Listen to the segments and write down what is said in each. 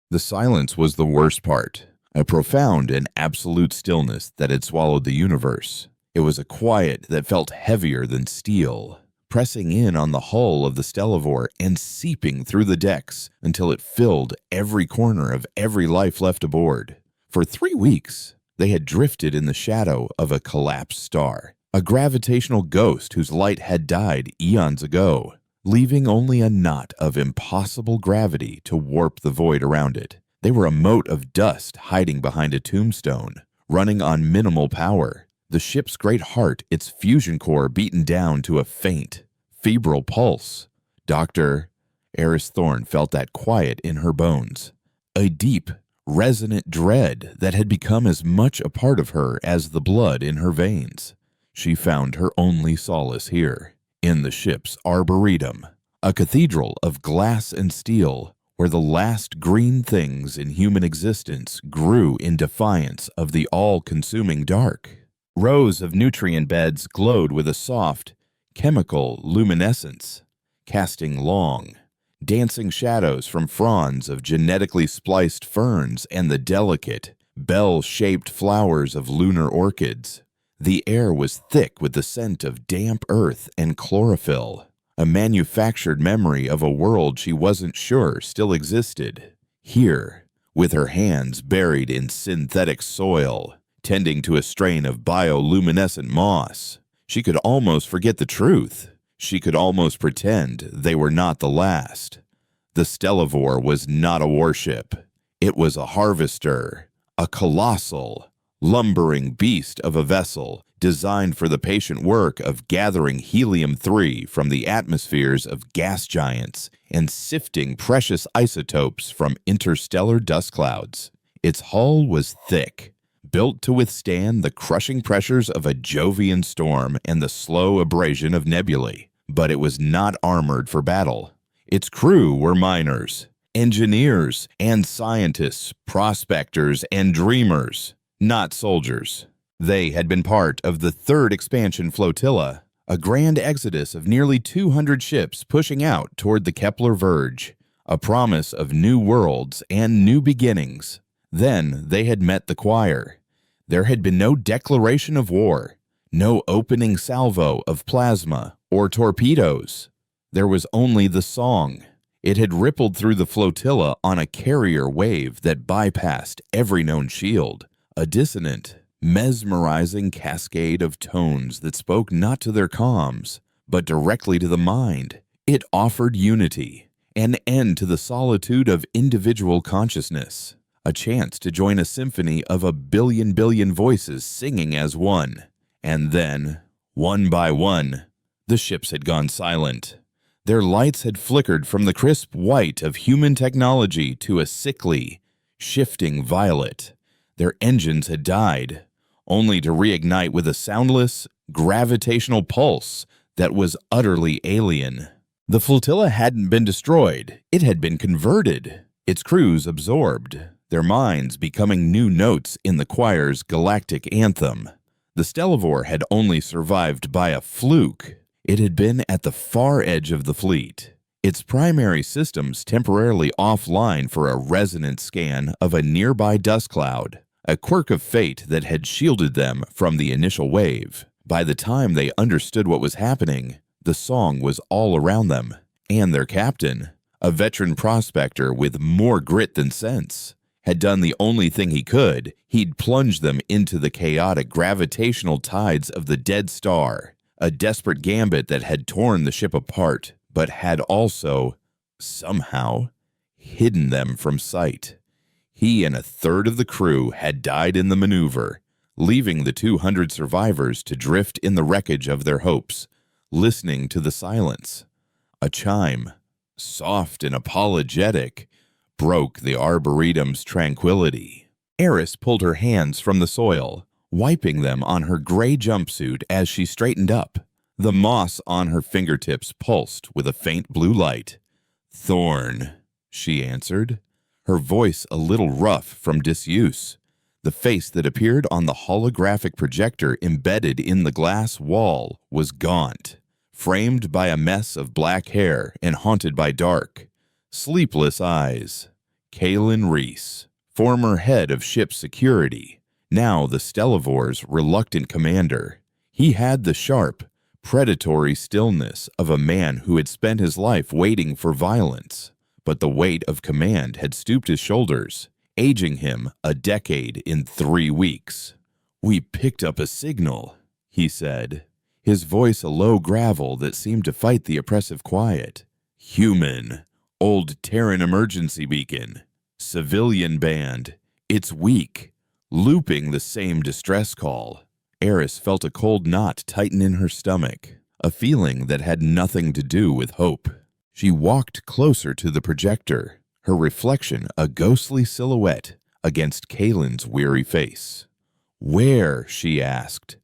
The silence was the worst part, a profound and absolute stillness that had swallowed the universe. It was a quiet that felt heavier than steel, pressing in on the hull of the Stellivore and seeping through the decks until it filled every corner of every life left aboard. For 3 weeks, they had drifted in the shadow of a collapsed star, a gravitational ghost whose light had died eons ago, leaving only a knot of impossible gravity to warp the void around it. They were a mote of dust hiding behind a tombstone, running on minimal power. The ship's great heart, its fusion core beaten down to a faint, febrile pulse. Dr. Eris Thorne felt that quiet in her bones, a deep, resonant dread that had become as much a part of her as the blood in her veins. She found her only solace here, in the ship's arboretum, a cathedral of glass and steel where the last green things in human existence grew in defiance of the all-consuming dark. Rows of nutrient beds glowed with a soft, chemical luminescence, casting long, dancing shadows from fronds of genetically spliced ferns and the delicate, bell-shaped flowers of lunar orchids. The air was thick with the scent of damp earth and chlorophyll, a manufactured memory of a world she wasn't sure still existed. Here, with her hands buried in synthetic soil, tending to a strain of bioluminescent moss, she could almost forget the truth. She could almost pretend they were not the last. The Stellivore was not a warship. It was a harvester, a colossal, lumbering beast of a vessel designed for the patient work of gathering helium-3 from the atmospheres of gas giants and sifting precious isotopes from interstellar dust clouds. Its hull was thick, built to withstand the crushing pressures of a Jovian storm and the slow abrasion of nebulae, but it was not armored for battle. Its crew were miners, engineers and scientists, prospectors and dreamers, not soldiers. They had been part of the third expansion flotilla, a grand exodus of nearly 200 ships pushing out toward the Kepler verge, a promise of new worlds and new beginnings. Then they had met the choir. There had been no declaration of war, no opening salvo of plasma or torpedoes. There was only the song. It had rippled through the flotilla on a carrier wave that bypassed every known shield, a dissonant, mesmerizing cascade of tones that spoke not to their comms, but directly to the mind. It offered unity, an end to the solitude of individual consciousness, a chance to join a symphony of a billion voices singing as one. And then, one by one, the ships had gone silent. Their lights had flickered from the crisp white of human technology to a sickly, shifting violet. Their engines had died, only to reignite with a soundless, gravitational pulse that was utterly alien. The flotilla hadn't been destroyed. It had been converted, its crews absorbed, their minds becoming new notes in the choir's galactic anthem. The Stellivore had only survived by a fluke. It had been at the far edge of the fleet, its primary systems temporarily offline for a resonance scan of a nearby dust cloud, a quirk of fate that had shielded them from the initial wave. By the time they understood what was happening, the song was all around them, and their captain, a veteran prospector with more grit than sense, had done the only thing he could. He'd plunged them into the chaotic gravitational tides of the dead star, a desperate gambit that had torn the ship apart, but had also, somehow, hidden them from sight. He and a third of the crew had died in the maneuver, leaving the 200 survivors to drift in the wreckage of their hopes, listening to the silence. A chime, soft and apologetic, broke the arboretum's tranquility. Eris pulled her hands from the soil, wiping them on her gray jumpsuit as she straightened up. The moss on her fingertips pulsed with a faint blue light. "Thorn," she answered, her voice a little rough from disuse. The face that appeared on the holographic projector embedded in the glass wall was gaunt, framed by a mess of black hair and haunted by dark, sleepless eyes. Kalen Reese, former head of ship security, now the Stellivor's reluctant commander. He had the sharp, predatory stillness of a man who had spent his life waiting for violence, but the weight of command had stooped his shoulders, aging him a decade in 3 weeks. "We picked up a signal," he said, his voice a low gravel that seemed to fight the oppressive quiet. "Human, old Terran emergency beacon, civilian band, it's weak," looping the same distress call. Eris felt a cold knot tighten in her stomach, a feeling that had nothing to do with hope. She walked closer to the projector, her reflection a ghostly silhouette against Kalen's weary face. "Where?" she asked.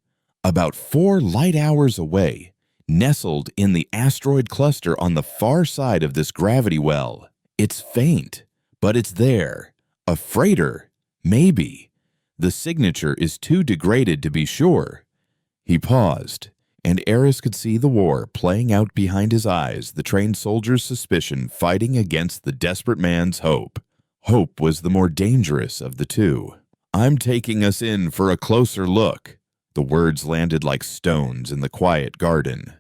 "About 4 light hours away, nestled in the asteroid cluster on the far side of this gravity well. It's faint, but it's there. A freighter, maybe. The signature is too degraded to be sure." He paused, and Eris could see the war playing out behind his eyes, the trained soldier's suspicion fighting against the desperate man's hope. Hope was the more dangerous of the two. "I'm taking us in for a closer look." The words landed like stones in the quiet garden.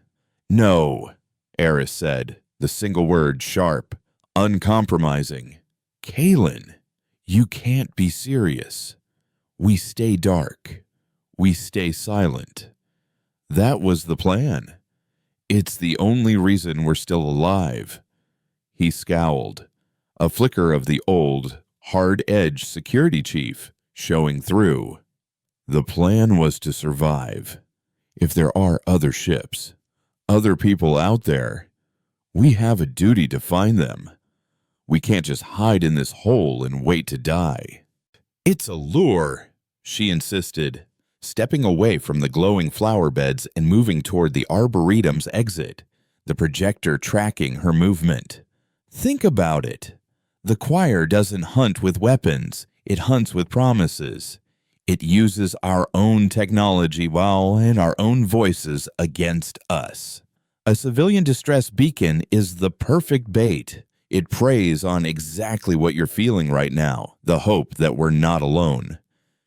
"No," Eris said, the single word sharp, uncompromising. "Kalen, you can't be serious. We stay dark. We stay silent. That was the plan. It's the only reason we're still alive." He scowled, a flicker of the old, hard-edged security chief showing through. "The plan was to survive. If there are other ships, other people out there, we have a duty to find them. We can't just hide in this hole and wait to die." "It's a lure," she insisted, stepping away from the glowing flower beds and moving toward the Arboretum's exit, the projector tracking her movement. "Think about it. The choir doesn't hunt with weapons, it hunts with promises. It uses our own technology and our own voices against us. A civilian distress beacon is the perfect bait. It preys on exactly what you're feeling right now, the hope that we're not alone."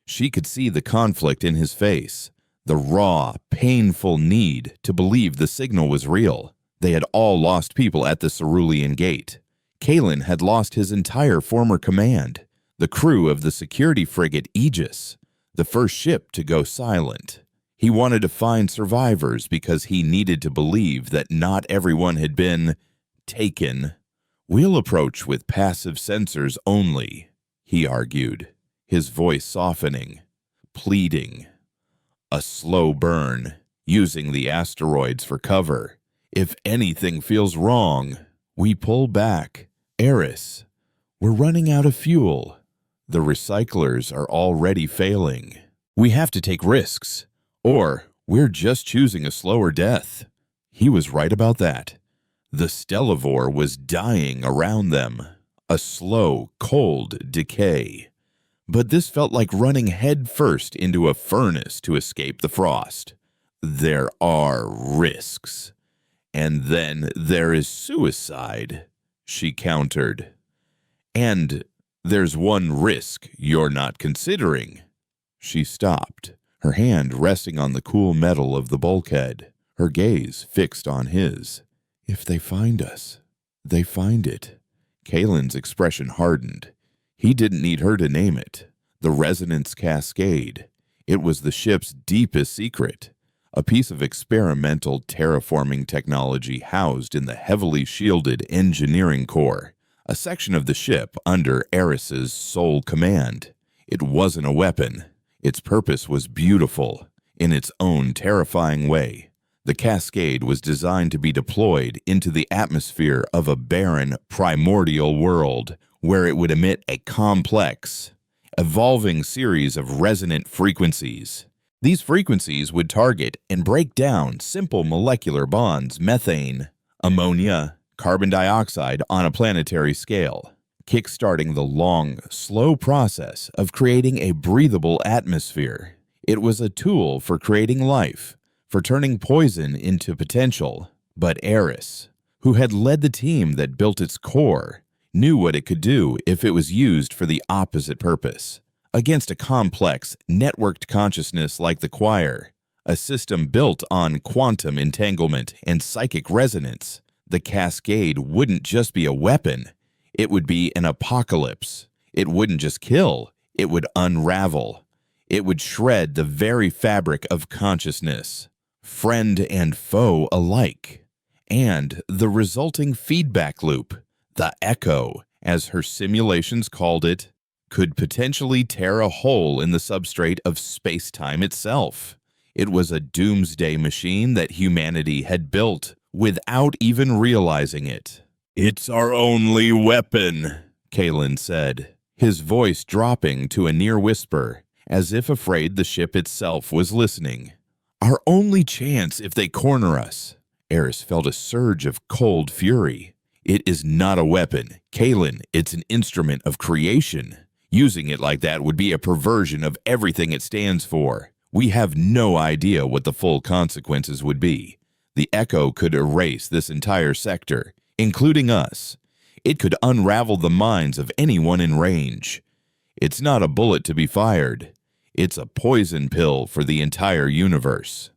She could see the conflict in his face, the raw, painful need to believe the signal was real. They had all lost people at the Cerulean Gate. Kalen had lost his entire former command, the crew of the security frigate Aegis, the first ship to go silent. He wanted to find survivors because he needed to believe that not everyone had been taken. "We'll approach with passive sensors only," he argued, his voice softening, pleading. "A slow burn, using the asteroids for cover. If anything feels wrong, we pull back. Eris, we're running out of fuel. The recyclers are already failing. We have to take risks, or we're just choosing a slower death." He was right about that. The Stellivore was dying around them, a slow, cold decay. But this felt like running head first into a furnace to escape the frost. There are risks. "And then there is suicide," she countered. "And there's one risk you're not considering." She stopped, her hand resting on the cool metal of the bulkhead, her gaze fixed on his. "If they find us, they find it." Kalen's expression hardened. He didn't need her to name it. The resonance cascade. It was the ship's deepest secret, a piece of experimental terraforming technology housed in the heavily shielded engineering core, a section of the ship under Eris's sole command. It wasn't a weapon. Its purpose was beautiful, in its own terrifying way. The cascade was designed to be deployed into the atmosphere of a barren, primordial world, where it would emit a complex, evolving series of resonant frequencies. These frequencies would target and break down simple molecular bonds, methane, ammonia, carbon dioxide on a planetary scale, kickstarting the long, slow process of creating a breathable atmosphere. It was a tool for creating life, for turning poison into potential. But Eris, who had led the team that built its core, knew what it could do if it was used for the opposite purpose. Against a complex, networked consciousness like the choir, a system built on quantum entanglement and psychic resonance, the cascade wouldn't just be a weapon, it would be an apocalypse. It wouldn't just kill, it would unravel. It would shred the very fabric of consciousness, friend and foe alike. And the resulting feedback loop, the echo, as her simulations called it, could potentially tear a hole in the substrate of space-time itself. It was a doomsday machine that humanity had built without even realizing it. "It's our only weapon," Kalen said, his voice dropping to a near whisper, as if afraid the ship itself was listening. "Our only chance if they corner us." Eris felt a surge of cold fury. "It is not a weapon, Kalen, it's an instrument of creation. Using it like that would be a perversion of everything it stands for. We have no idea what the full consequences would be. The echo could erase this entire sector, including us. It could unravel the minds of anyone in range. It's not a bullet to be fired. It's a poison pill for the entire universe.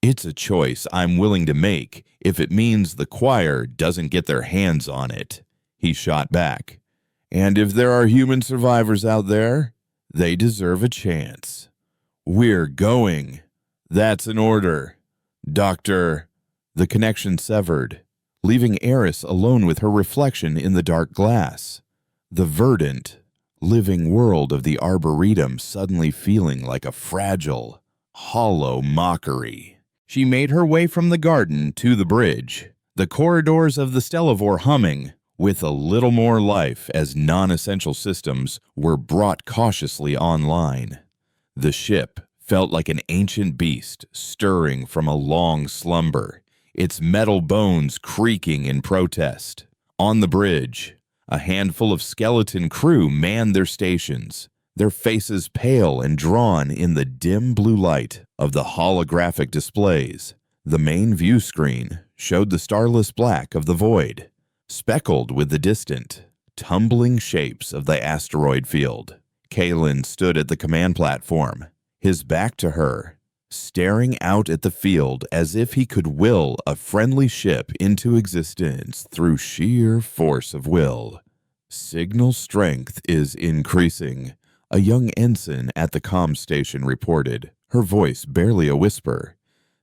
It's a choice I'm willing to make if it means the choir doesn't get their hands on it," he shot back. "And if there are human survivors out there, they deserve a chance. We're going. That's an order. Doctor." The connection severed, leaving Eris alone with her reflection in the dark glass. The verdant, living world of the Arboretum suddenly feeling like a fragile, hollow mockery. She made her way from the garden to the bridge, the corridors of the Stellivore humming, with a little more life as non-essential systems were brought cautiously online. The ship felt like an ancient beast stirring from a long slumber, its metal bones creaking in protest. On the bridge, a handful of skeleton crew manned their stations, their faces pale and drawn in the dim blue light of the holographic displays. The main view screen showed the starless black of the void, speckled with the distant, tumbling shapes of the asteroid field. Kalen stood at the command platform, his back to her, staring out at the field as if he could will a friendly ship into existence through sheer force of will. "Signal strength is increasing," a young ensign at the comm station reported, her voice barely a whisper.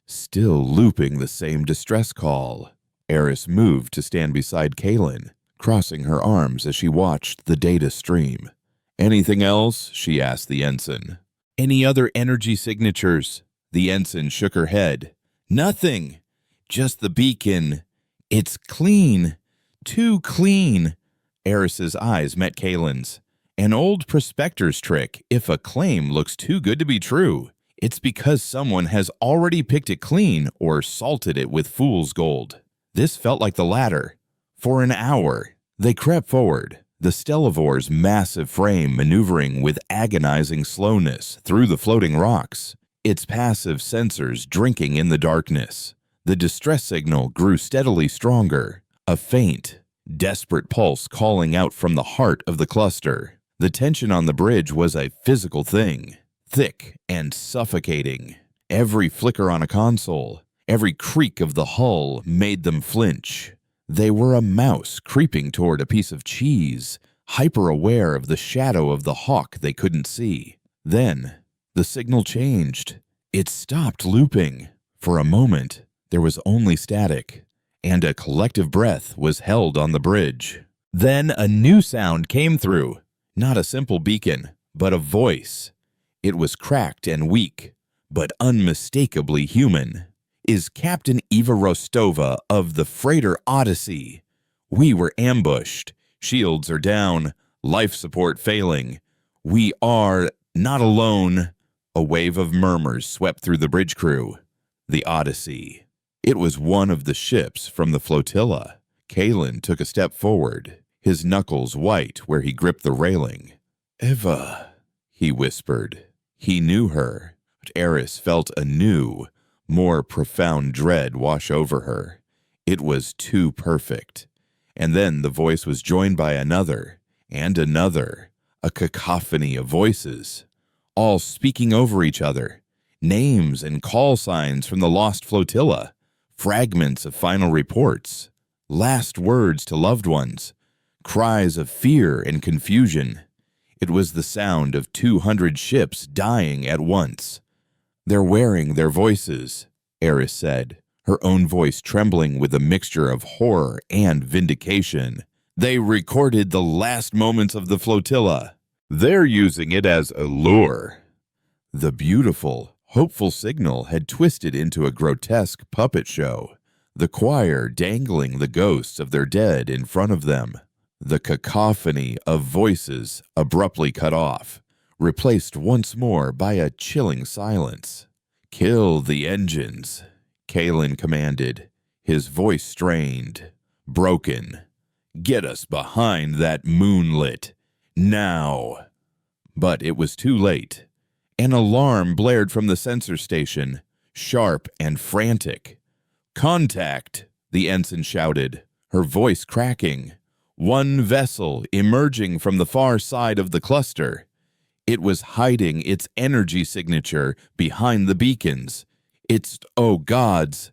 "Still looping the same distress call." Eris moved to stand beside Kalen, crossing her arms as she watched the data stream. "Anything else?" she asked the ensign. "Any other energy signatures?" The ensign shook her head. "Nothing. Just the beacon. It's clean. Too clean." Eris's eyes met Kalen's. An old prospector's trick. If a claim looks too good to be true, it's because someone has already picked it clean or salted it with fool's gold. This felt like the latter. For an hour, they crept forward, the Stellivore's massive frame maneuvering with agonizing slowness through the floating rocks, its passive sensors drinking in the darkness. The distress signal grew steadily stronger, a faint, desperate pulse calling out from the heart of the cluster. The tension on the bridge was a physical thing, thick and suffocating. Every flicker on a console, every creak of the hull made them flinch. They were a mouse creeping toward a piece of cheese, hyper-aware of the shadow of the hawk they couldn't see. Then, the signal changed. It stopped looping. For a moment, there was only static, and a collective breath was held on the bridge. Then a new sound came through. Not a simple beacon, but a voice. It was cracked and weak, but unmistakably human. "Is Captain Eva Rostova of the freighter Odyssey. We were ambushed. Shields are down. Life support failing. We are not alone." A wave of murmurs swept through the bridge crew. The Odyssey. It was one of the ships from the flotilla. Kalen took a step forward, his knuckles white where he gripped the railing. "Eva," he whispered. He knew her, but Eris felt a new, more profound dread wash over her. It was too perfect. And then the voice was joined by another and another, a cacophony of voices, all speaking over each other, names and call signs from the lost flotilla, fragments of final reports, last words to loved ones, cries of fear and confusion. It was the sound of 200 ships dying at once. "They're wearing their voices," Eris said, her own voice trembling with a mixture of horror and vindication. "They recorded the last moments of the flotilla. They're using it as a lure." The beautiful, hopeful signal had twisted into a grotesque puppet show, the choir dangling the ghosts of their dead in front of them. The cacophony of voices abruptly cut off, replaced once more by a chilling silence. "Kill the engines," Kalen commanded, his voice strained, broken. "Get us behind that moonlit, now." But it was too late. An alarm blared from the sensor station, sharp and frantic. "Contact," the ensign shouted, her voice cracking. One vessel emerging from the far side of the cluster. It was hiding its energy signature behind the beacons. Oh gods!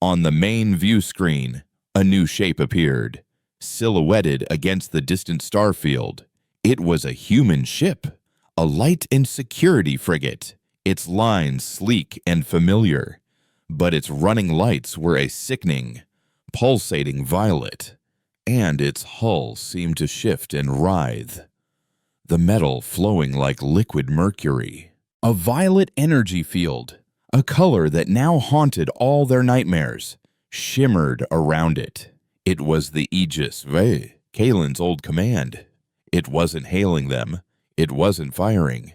On the main view screen, a new shape appeared, silhouetted against the distant starfield. It was a human ship, a light and security frigate, its lines sleek and familiar. But its running lights were a sickening, pulsating violet, and its hull seemed to shift and writhe, the metal flowing like liquid mercury. A violet energy field, a color that now haunted all their nightmares, shimmered around it. It was the HFY, Kalen's old command. It wasn't hailing them. It wasn't firing.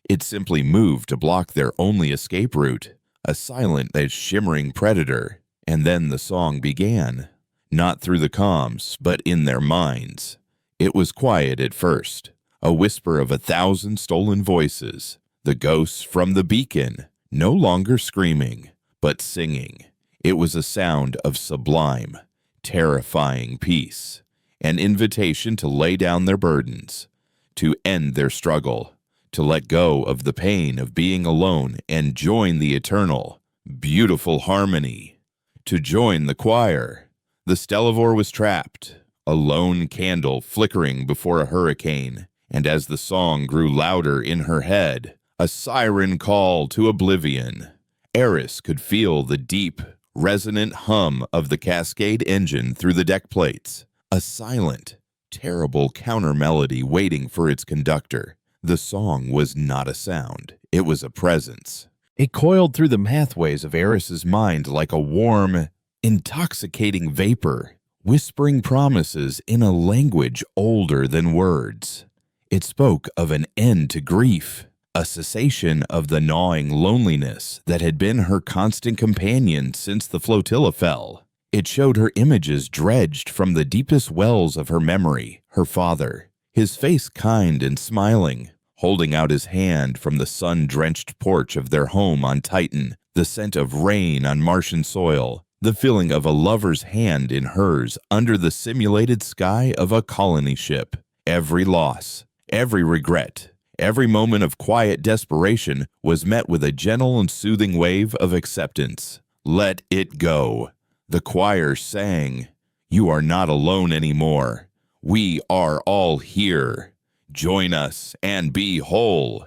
It simply moved to block their only escape route, a silent as shimmering predator. And then the song began. Not through the comms, but in their minds. It was quiet at first, a whisper of 1,000 stolen voices, the ghosts from the beacon, no longer screaming, but singing. It was a sound of sublime, terrifying peace, an invitation to lay down their burdens, to end their struggle, to let go of the pain of being alone and join the eternal, beautiful harmony, to join the choir. The Stellivore was trapped, a lone candle flickering before a hurricane, and as the song grew louder in her head, a siren call to oblivion, Eris could feel the deep, resonant hum of the Cascade engine through the deck plates, a silent, terrible counter-melody waiting for its conductor. The song was not a sound, it was a presence. It coiled through the pathways of Eris's mind like a warm, intoxicating vapor, whispering promises in a language older than words. It spoke of an end to grief, a cessation of the gnawing loneliness that had been her constant companion since the flotilla fell. It showed her images dredged from the deepest wells of her memory, her father, his face kind and smiling, holding out his hand from the sun-drenched porch of their home on Titan, the scent of rain on Martian soil, the feeling of a lover's hand in hers under the simulated sky of a colony ship. Every loss, every regret, every moment of quiet desperation was met with a gentle and soothing wave of acceptance. Let it go. The choir sang, "You are not alone anymore. We are all here. Join us and be whole."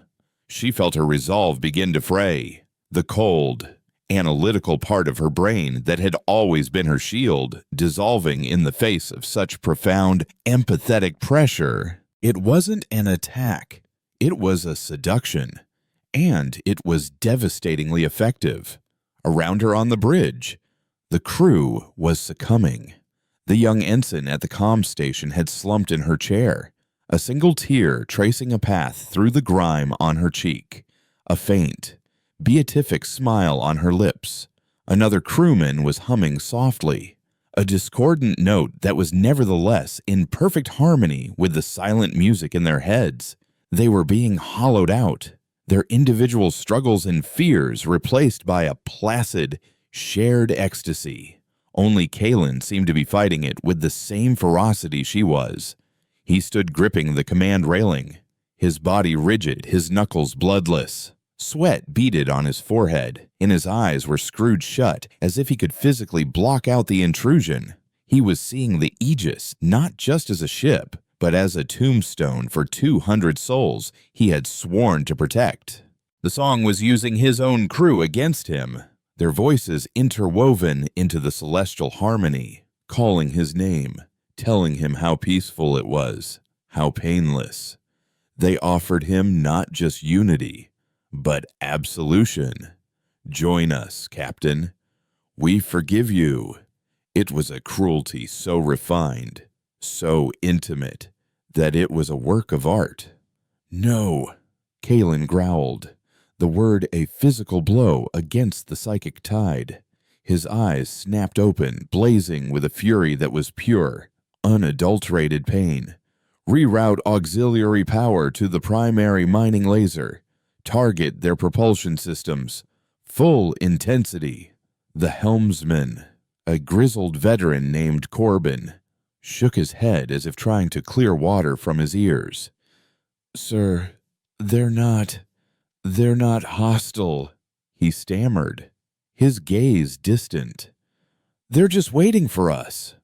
She felt her resolve begin to fray. The cold, analytical part of her brain that had always been her shield, dissolving in the face of such profound, empathetic pressure. It wasn't an attack. It was a seduction. And it was devastatingly effective. Around her on the bridge, the crew was succumbing. The young ensign at the comm station had slumped in her chair, a single tear tracing a path through the grime on her cheek, a faint, beatific smile on her lips. Another crewman was humming softly, a discordant note that was nevertheless in perfect harmony with the silent music in their heads. They were being hollowed out, their individual struggles and fears replaced by a placid, shared ecstasy. Only Kalen seemed to be fighting it with the same ferocity she was. He stood gripping the command railing, his body rigid, his knuckles bloodless. Sweat beaded on his forehead, and his eyes were screwed shut as if he could physically block out the intrusion. He was seeing the Aegis not just as a ship, but as a tombstone for 200 souls he had sworn to protect. The song was using his own crew against him, their voices interwoven into the celestial harmony, calling his name, telling him how peaceful it was, how painless. They offered him not just unity, but absolution. Join us, Captain. We forgive you. It was a cruelty so refined, so intimate, that it was a work of art. No, Kalen growled, the word a physical blow against the psychic tide. His eyes snapped open, blazing with a fury that was pure, unadulterated pain. Reroute auxiliary power to the primary mining laser. Target their propulsion systems. Full intensity. The helmsman, a grizzled veteran named Corbin, shook his head as if trying to clear water from his ears. Sir, they're not hostile, he stammered, his gaze distant. They're just waiting for us.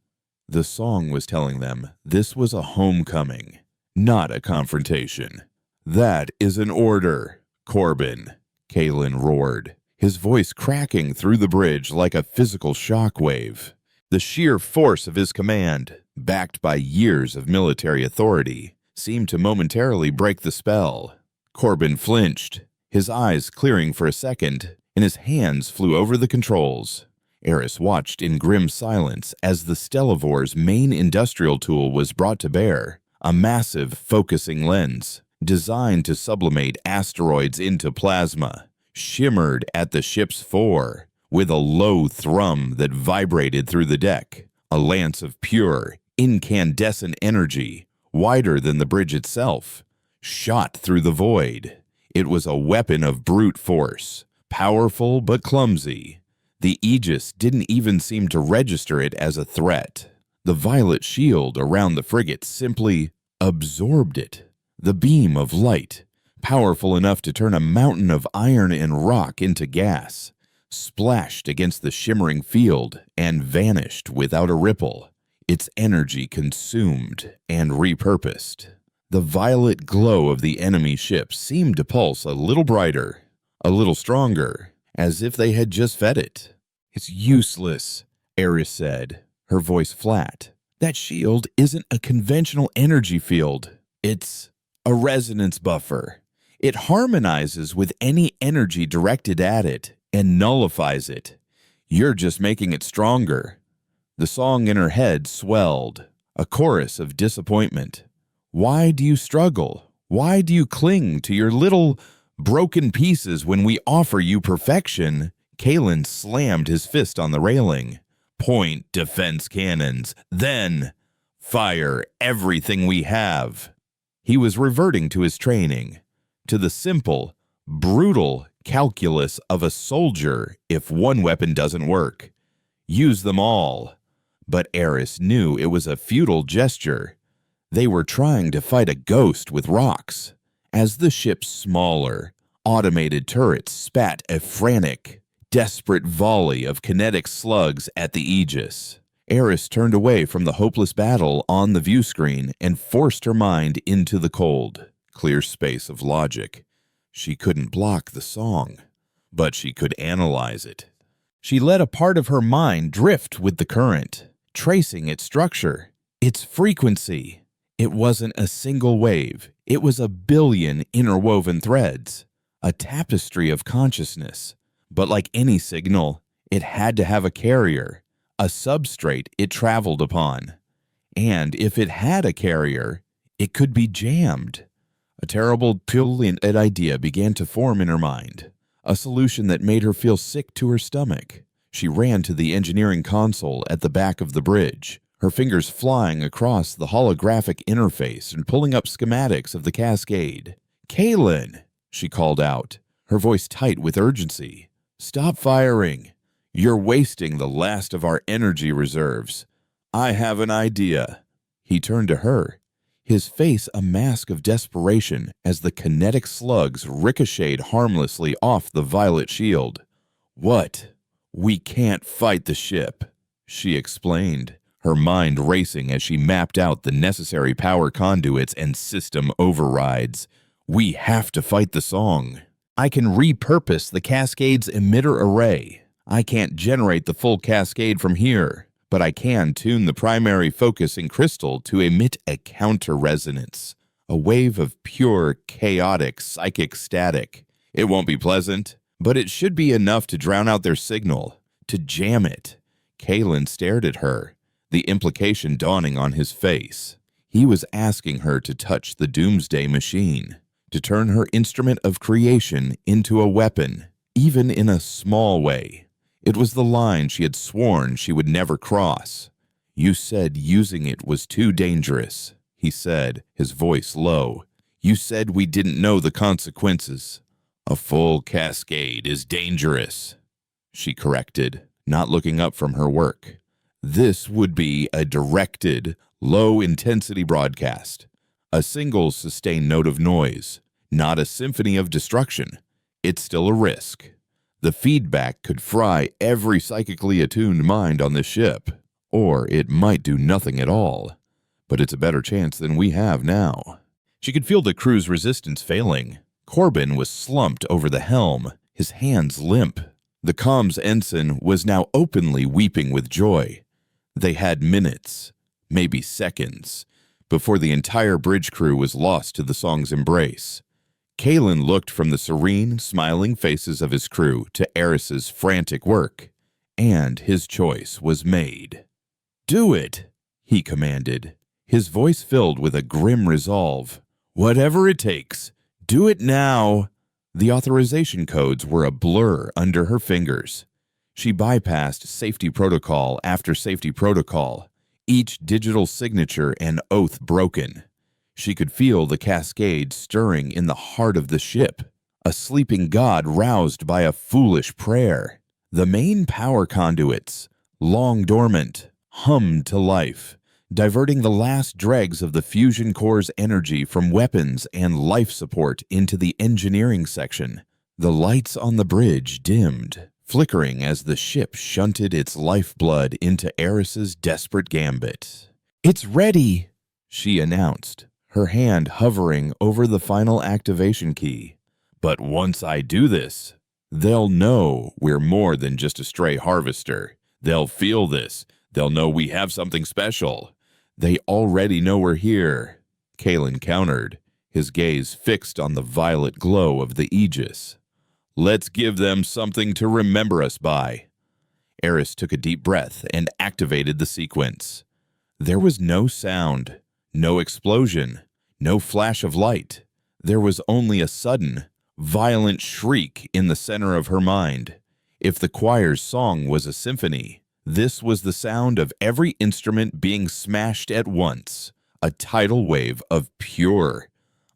The song was telling them this was a homecoming, not a confrontation. That is an order, Corbin, Kalen roared, his voice cracking through the bridge like a physical shockwave. The sheer force of his command, backed by years of military authority, seemed to momentarily break the spell. Corbin flinched, his eyes clearing for a second, and his hands flew over the controls. Eris watched in grim silence as the Stellivor's main industrial tool was brought to bear, a massive focusing lens, designed to sublimate asteroids into plasma, shimmered at the ship's fore, with a low thrum that vibrated through the deck, a lance of pure, incandescent energy, wider than the bridge itself, shot through the void. It was a weapon of brute force, powerful but clumsy. The Aegis didn't even seem to register it as a threat. The violet shield around the frigate simply absorbed it. The beam of light, powerful enough to turn a mountain of iron and rock into gas, splashed against the shimmering field and vanished without a ripple, its energy consumed and repurposed. The violet glow of the enemy ship seemed to pulse a little brighter, a little stronger, as if they had just fed it. It's useless, Eris said, her voice flat. That shield isn't a conventional energy field. It's a resonance buffer. It harmonizes with any energy directed at it and nullifies it. You're just making it stronger. The song in her head swelled, a chorus of disappointment. Why do you struggle? Why do you cling to your little broken pieces when we offer you perfection? Kalen slammed his fist on the railing. Point defense cannons, then fire everything we have. He was reverting to his training, to the simple, brutal calculus of a soldier. If one weapon doesn't work, use them all. But Eris knew it was a futile gesture. They were trying to fight a ghost with rocks. As the ship's smaller, automated turrets spat a frantic, desperate volley of kinetic slugs at the Aegis, Eris turned away from the hopeless battle on the view screen and forced her mind into the cold, clear space of logic. She couldn't block the song, but she could analyze it. She let a part of her mind drift with the current, tracing its structure, its frequency. It wasn't a single wave. It was a billion interwoven threads, a tapestry of consciousness. But like any signal, it had to have a carrier, a substrate it traveled upon. And if it had a carrier, it could be jammed. A terrible, brilliant idea began to form in her mind, a solution that made her feel sick to her stomach. She ran to the engineering console at the back of the bridge, her fingers flying across the holographic interface and pulling up schematics of the cascade. Kalen, she called out, her voice tight with urgency. Stop firing. You're wasting the last of our energy reserves. I have an idea." He turned to her, his face a mask of desperation as the kinetic slugs ricocheted harmlessly off the violet shield. "What?" "We can't fight the ship," she explained, her mind racing as she mapped out the necessary power conduits and system overrides. "We have to fight the song. I can repurpose the Cascade's emitter array. I can't generate the full cascade from here, but I can tune the primary focusing crystal to emit a counter-resonance, a wave of pure, chaotic psychic static. It won't be pleasant, but it should be enough to drown out their signal, to jam it." Kalen stared at her, the implication dawning on his face. He was asking her to touch the doomsday machine, to turn her instrument of creation into a weapon, even in a small way. It was the line she had sworn she would never cross. "You said using it was too dangerous," he said, his voice low. "You said we didn't know the consequences." "A full cascade is dangerous," she corrected, not looking up from her work. "This would be a directed, low-intensity broadcast, a single sustained note of noise, not a symphony of destruction. It's still a risk. The feedback could fry every psychically attuned mind on the ship, or it might do nothing at all. But it's a better chance than we have now." She could feel the crew's resistance failing. Corbin was slumped over the helm, his hands limp. The comms ensign was now openly weeping with joy. They had minutes, maybe seconds, before the entire bridge crew was lost to the song's embrace. Kalen looked from the serene, smiling faces of his crew to Eris's frantic work, and his choice was made. "Do it," he commanded, his voice filled with a grim resolve. "Whatever it takes, do it now." The authorization codes were a blur under her fingers. She bypassed safety protocol after safety protocol, each digital signature and oath broken. She could feel the cascade stirring in the heart of the ship, a sleeping god roused by a foolish prayer. The main power conduits, long dormant, hummed to life, diverting the last dregs of the fusion core's energy from weapons and life support into the engineering section. The lights on the bridge dimmed, flickering as the ship shunted its lifeblood into Eris's desperate gambit. "It's ready," she announced, her hand hovering over the final activation key. "But once I do this, they'll know we're more than just a stray harvester. They'll feel this. They'll know we have something special. They already know we're here," Kalen countered, his gaze fixed on the violet glow of the Aegis. "Let's give them something to remember us by." Eris took a deep breath and activated the sequence. There was no sound, no explosion, no flash of light. There was only a sudden, violent shriek in the center of her mind. If the choir's song was a symphony, this was the sound of every instrument being smashed at once, a tidal wave of pure,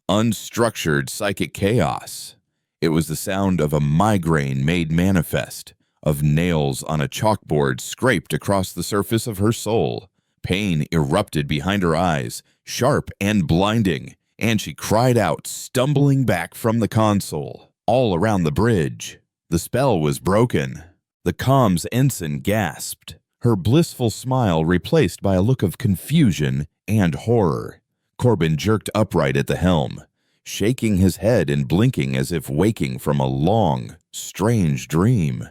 unstructured psychic chaos. It was the sound of a migraine made manifest, of nails on a chalkboard scraped across the surface of her soul. Pain erupted behind her eyes, sharp and blinding, and she cried out, stumbling back from the console. All around the bridge, the spell was broken. The comms ensign gasped, her blissful smile replaced by a look of confusion and horror. Corbin jerked upright at the helm, shaking his head and blinking as if waking from a long, strange dream.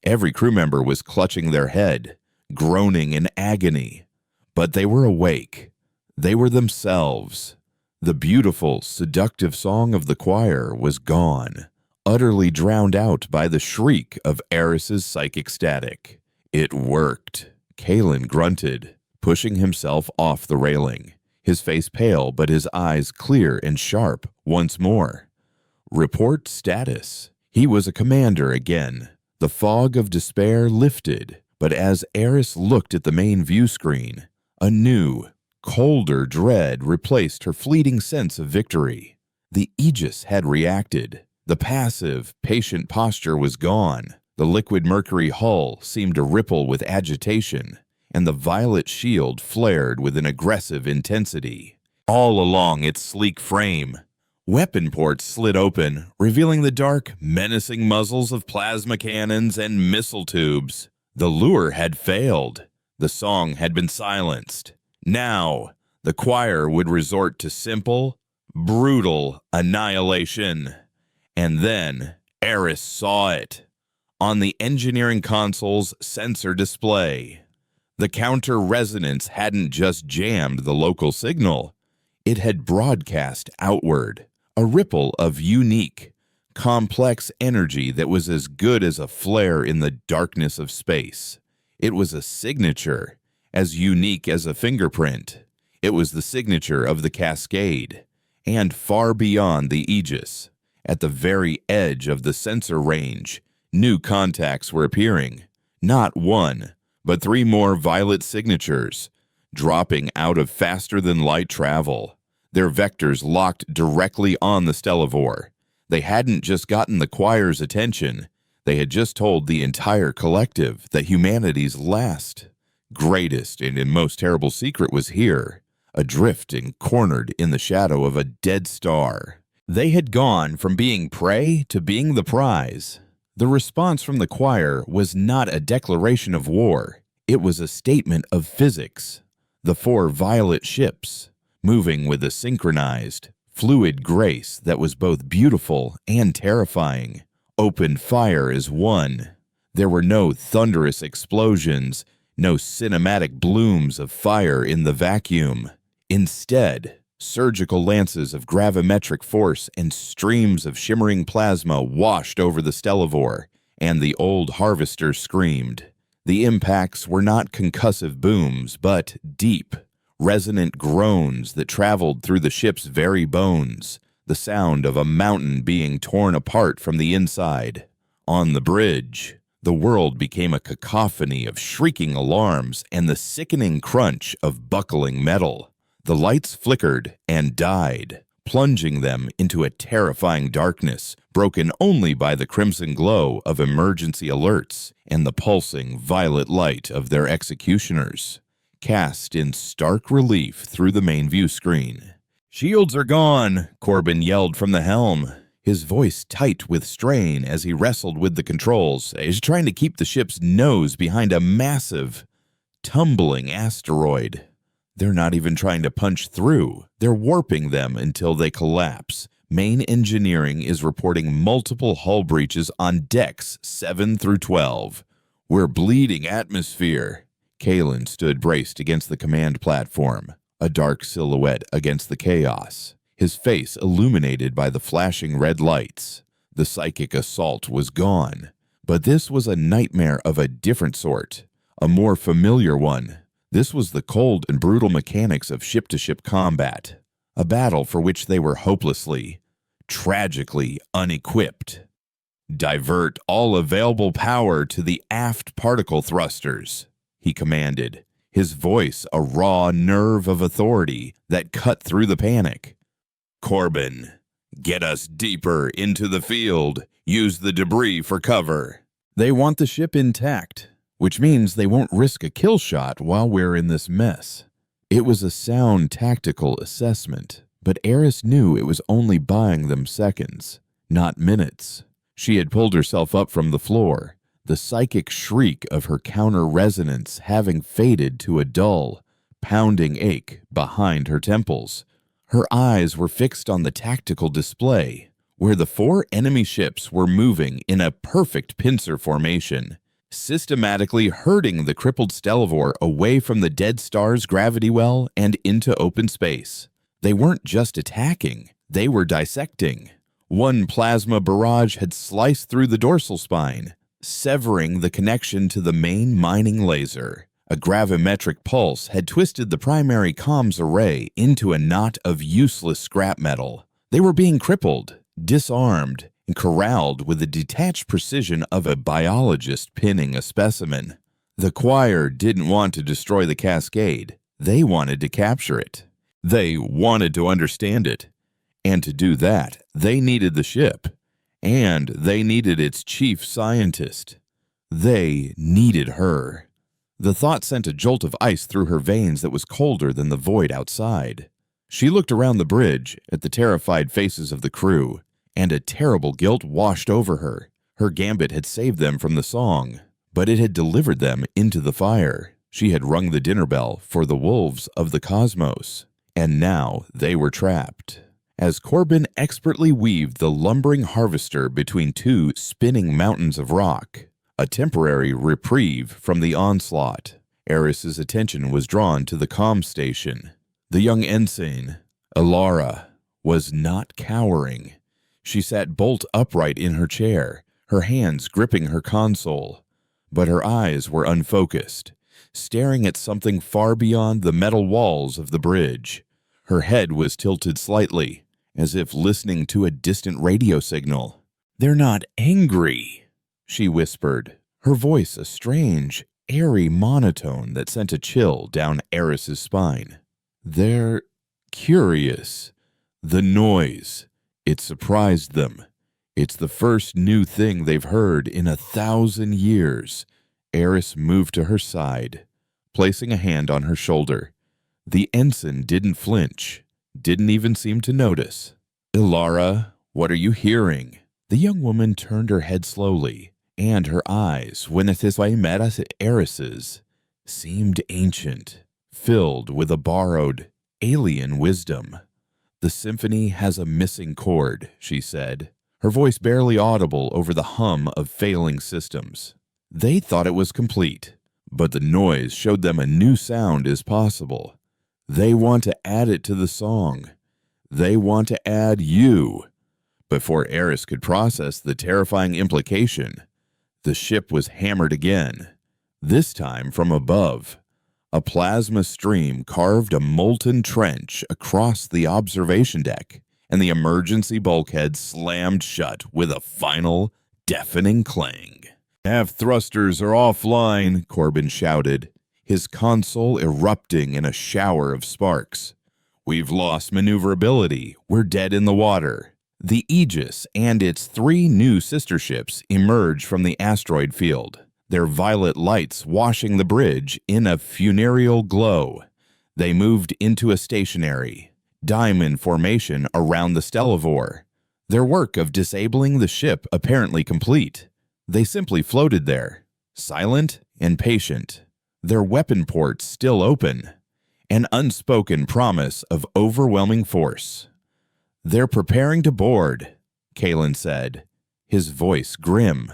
Every crew member was clutching their head, groaning in agony. But they were awake. They were themselves. The beautiful, seductive song of the choir was gone, utterly drowned out by the shriek of Eris's psychic static. "It worked," Kalen grunted, pushing himself off the railing, his face pale but his eyes clear and sharp once more. Report status. He was a commander again. The fog of despair lifted, but as Eris looked at the main view screen, a new, colder dread replaced her fleeting sense of victory. The Aegis had reacted. The passive, patient posture was gone. The liquid mercury hull seemed to ripple with agitation, and the violet shield flared with an aggressive intensity. All along its sleek frame, weapon ports slid open, revealing the dark, menacing muzzles of plasma cannons and missile tubes. The lure had failed. The song had been silenced. Now, the choir would resort to simple, brutal annihilation. And then, Eris saw it. On the engineering console's sensor display, the counter-resonance hadn't just jammed the local signal. It had broadcast outward, a ripple of unique, complex energy that was as good as a flare in the darkness of space. It was a signature, as unique as a fingerprint. It was the signature of the Cascade, and far beyond the Aegis, at the very edge of the sensor range, new contacts were appearing. Not one, but 3 more violet signatures, dropping out of faster-than-light travel. Their vectors locked directly on the Stellivore. They hadn't just gotten the choir's attention. They had just told the entire collective that humanity's last, greatest, and most terrible secret was here, adrift and cornered in the shadow of a dead star. They had gone from being prey to being the prize. The response from the choir was not a declaration of war. It was a statement of physics. The 4 violet ships, moving with a synchronized, fluid grace that was both beautiful and terrifying, opened fire as one. There were no thunderous explosions, no cinematic blooms of fire in the vacuum. Instead, surgical lances of gravimetric force and streams of shimmering plasma washed over the Stellivore, and the old harvester screamed. The impacts were not concussive booms, but deep, resonant groans that traveled through the ship's very bones, the sound of a mountain being torn apart from the inside. On the bridge, the world became a cacophony of shrieking alarms and the sickening crunch of buckling metal. The lights flickered and died, plunging them into a terrifying darkness, broken only by the crimson glow of emergency alerts and the pulsing violet light of their executioners, cast in stark relief through the main view screen. "Shields are gone," Corbin yelled from the helm, his voice tight with strain as he wrestled with the controls, as trying to keep the ship's nose behind a massive, tumbling asteroid. They're not even trying to punch through. They're warping them until they collapse. Main engineering is reporting multiple hull breaches on decks 7 through 12. "We're bleeding atmosphere." Kalen stood braced against the command platform, a dark silhouette against the chaos, his face illuminated by the flashing red lights. The psychic assault was gone, but this was a nightmare of a different sort, a more familiar one. This was the cold and brutal mechanics of ship-to-ship combat, a battle for which they were hopelessly, tragically unequipped. "Divert all available power to the aft particle thrusters," he commanded, his voice a raw nerve of authority that cut through the panic. "Corbin, get us deeper into the field. Use the debris for cover." "They want the ship intact, which means they won't risk a kill shot while we're in this mess." It was a sound tactical assessment, but Eris knew it was only buying them seconds, not minutes. She had pulled herself up from the floor, the psychic shriek of her counter-resonance having faded to a dull, pounding ache behind her temples. Her eyes were fixed on the tactical display, where the 4 enemy ships were moving in a perfect pincer formation, systematically herding the crippled Stellivore away from the dead star's gravity well and into open space. They weren't just attacking, they were dissecting. One plasma barrage had sliced through the dorsal spine, severing the connection to the main mining laser. A gravimetric pulse had twisted the primary comms array into a knot of useless scrap metal. They were being crippled, disarmed, and corralled with the detached precision of a biologist pinning a specimen. The choir didn't want to destroy the Cascade. They wanted to capture it. They wanted to understand it. And to do that, they needed the ship. And they needed its chief scientist. They needed her. The thought sent a jolt of ice through her veins that was colder than the void outside. She looked around the bridge at the terrified faces of the crew, and a terrible guilt washed over her. Her gambit had saved them from the song, but it had delivered them into the fire. She had rung the dinner bell for the wolves of the cosmos, and now they were trapped. As Corbin expertly weaved the lumbering harvester between two spinning mountains of rock, a temporary reprieve from the onslaught, Eris's attention was drawn to the comm station. The young ensign, Elara, was not cowering. She sat bolt upright in her chair, her hands gripping her console, but her eyes were unfocused, staring at something far beyond the metal walls of the bridge. Her head was tilted slightly, as if listening to a distant radio signal. "They're not angry," she whispered, her voice a strange, airy monotone that sent a chill down Eris's spine. "They're curious. The noise. It surprised them. It's the first new thing they've heard in 1,000 years." Eris moved to her side, placing a hand on her shoulder. The ensign didn't flinch, didn't even seem to notice. "Elara, what are you hearing?" The young woman turned her head slowly, and her eyes, when HFY met Eris's, seemed ancient, filled with a borrowed, alien wisdom. "The symphony has a missing chord," she said, her voice barely audible over the hum of failing systems. They thought it was complete, but the noise showed them a new sound is possible. They want to add it to the song. They want to add you. Before Eris could process the terrifying implication, the ship was hammered again, this time from above. A plasma stream carved a molten trench across the observation deck, and the emergency bulkhead slammed shut with a final, deafening clang. "Half thrusters are offline," Corbin shouted, his console erupting in a shower of sparks. "We've lost maneuverability. We're dead in the water." The Aegis and its 3 new sister ships emerged from the asteroid field, their violet lights washing the bridge in a funereal glow. They moved into a stationary, diamond formation around the Stellivore, their work of disabling the ship apparently complete. They simply floated there, silent and patient, their weapon ports still open, an unspoken promise of overwhelming force. "They're preparing to board," Kalen said, his voice grim.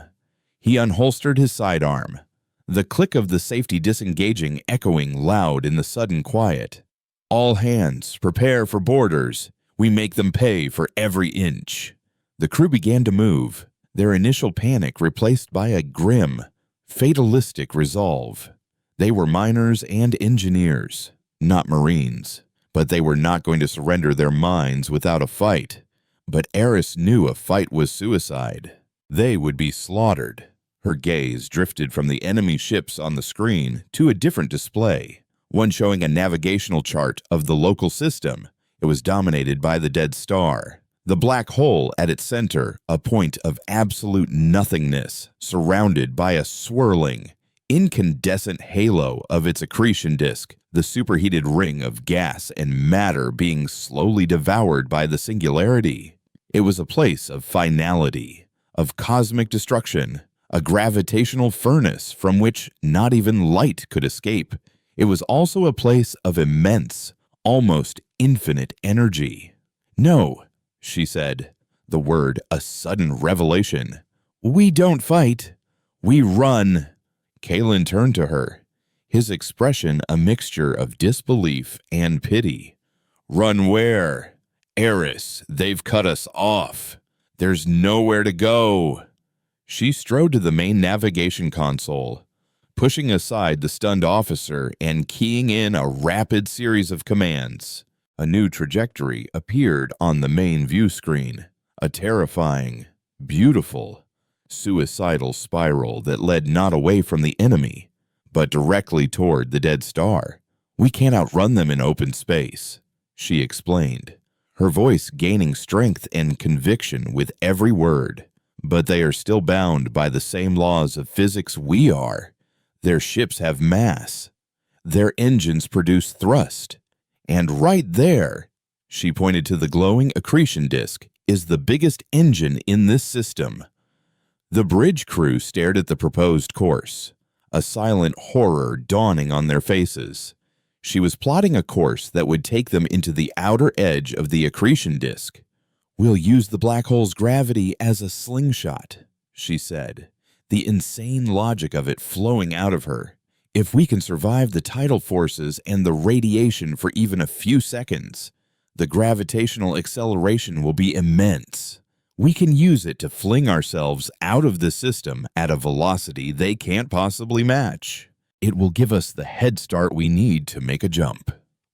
He unholstered his sidearm, the click of the safety disengaging echoing loud in the sudden quiet. "All hands, prepare for boarders. We make them pay for every inch." The crew began to move, their initial panic replaced by a grim, fatalistic resolve. They were miners and engineers, not Marines, but they were not going to surrender their minds without a fight. But Eris knew a fight was suicide. They would be slaughtered. Her gaze drifted from the enemy ships on the screen to a different display, one showing a navigational chart of the local system. It was dominated by the dead star. The black hole at its center, a point of absolute nothingness, surrounded by a swirling, incandescent halo of its accretion disk, the superheated ring of gas and matter being slowly devoured by the singularity. It was a place of finality, of cosmic destruction, a gravitational furnace from which not even light could escape. It was also a place of immense, almost infinite energy. "No," she said, the word a sudden revelation. "We don't fight. We run." Kalen turned to her, his expression a mixture of disbelief and pity. "Run where?" "Eris, they've cut us off. There's nowhere to go." She strode to the main navigation console, pushing aside the stunned officer and keying in a rapid series of commands. A new trajectory appeared on the main view screen, a terrifying, beautiful, suicidal spiral that led not away from the enemy, but directly toward the dead star. "We can't outrun them in open space," she explained, her voice gaining strength and conviction with every word. But they are still bound by the same laws of physics we are. Their ships have mass. Their engines produce thrust. And right there, she pointed to the glowing accretion disk, is the biggest engine in this system. The bridge crew stared at the proposed course, a silent horror dawning on their faces. She was plotting a course that would take them into the outer edge of the accretion disk. "We'll use the black hole's gravity as a slingshot," she said, the insane logic of it flowing out of her. "If we can survive the tidal forces and the radiation for even a few seconds, the gravitational acceleration will be immense. We can use it to fling ourselves out of the system at a velocity they can't possibly match. It will give us the head start we need to make a jump."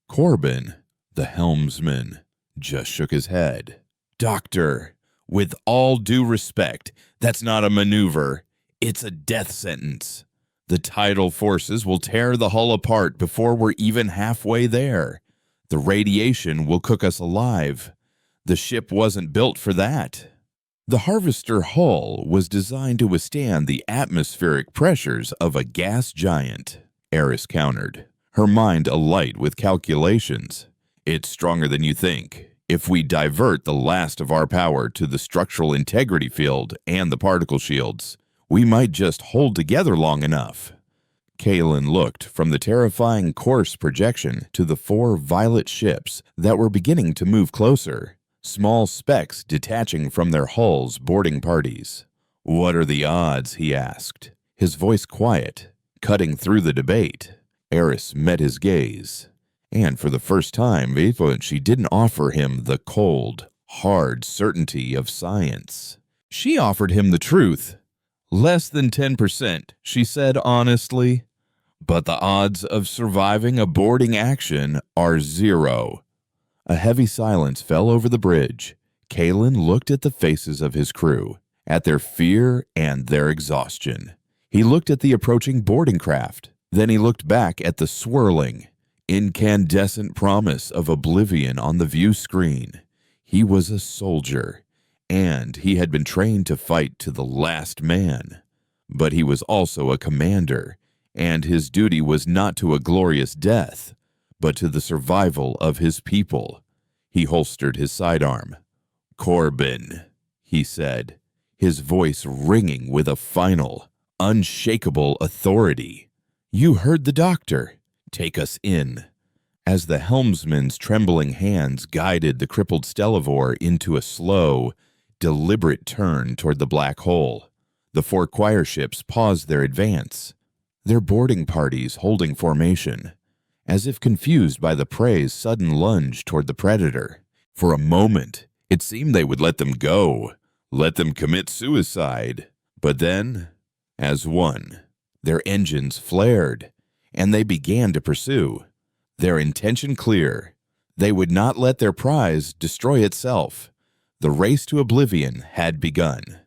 Corbin, the helmsman, just shook his head. "Doctor, with all due respect, that's not a maneuver. It's a death sentence. The tidal forces will tear the hull apart before we're even halfway there. The radiation will cook us alive. The ship wasn't built for that." The Harvester hull was designed to withstand the atmospheric pressures of a gas giant, Eris countered, her mind alight with calculations. "It's stronger than you think. If we divert the last of our power to the structural integrity field and the particle shields, we might just hold together long enough." Kalen looked from the terrifying course projection to the 4 violet ships that were beginning to move closer, small specks detaching from their hulls boarding parties. "What are the odds?" he asked, his voice quiet, cutting through the debate. Eris met his gaze, and for the first time, she didn't offer him the cold, hard certainty of science. She offered him the truth. "Less than 10%, she said honestly. "But the odds of surviving a boarding action are 0. A heavy silence fell over the bridge. Kalen looked at the faces of his crew, at their fear and their exhaustion. He looked at the approaching boarding craft. Then he looked back at the swirling, incandescent promise of oblivion on the view screen. He was a soldier, and he had been trained to fight to the last man. But he was also a commander, and his duty was not to a glorious death, but to the survival of his people. He holstered his sidearm. "Corbin," he said, his voice ringing with a final, unshakable authority. "You heard the doctor. Take us in." As the helmsman's trembling hands guided the crippled Stellivore into a slow, deliberate turn toward the black hole, the 4 choir ships paused their advance, their boarding parties holding formation, as if confused by the prey's sudden lunge toward the predator. For a moment, it seemed they would let them go, let them commit suicide. But then, as one, their engines flared, and they began to pursue. Their intention clear. They would not let their prize destroy itself. The race to oblivion had begun.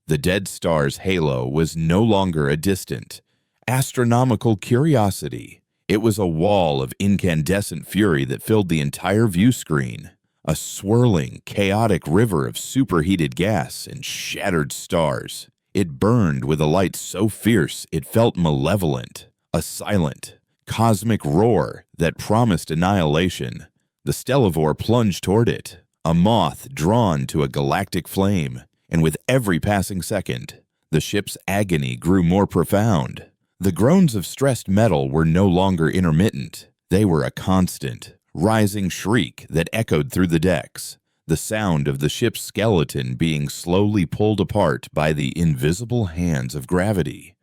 The dead star's halo was no longer a distant, astronomical curiosity. It was a wall of incandescent fury that filled the entire view screen, a swirling, chaotic river of superheated gas and shattered stars. It burned with a light so fierce it felt malevolent, a silent, cosmic roar that promised annihilation. The Stellivore plunged toward it, a moth drawn to a galactic flame, and with every passing second, the ship's agony grew more profound. The groans of stressed metal were no longer intermittent. They were a constant, rising shriek that echoed through the decks, the sound of the ship's skeleton being slowly pulled apart by the invisible hands of gravity.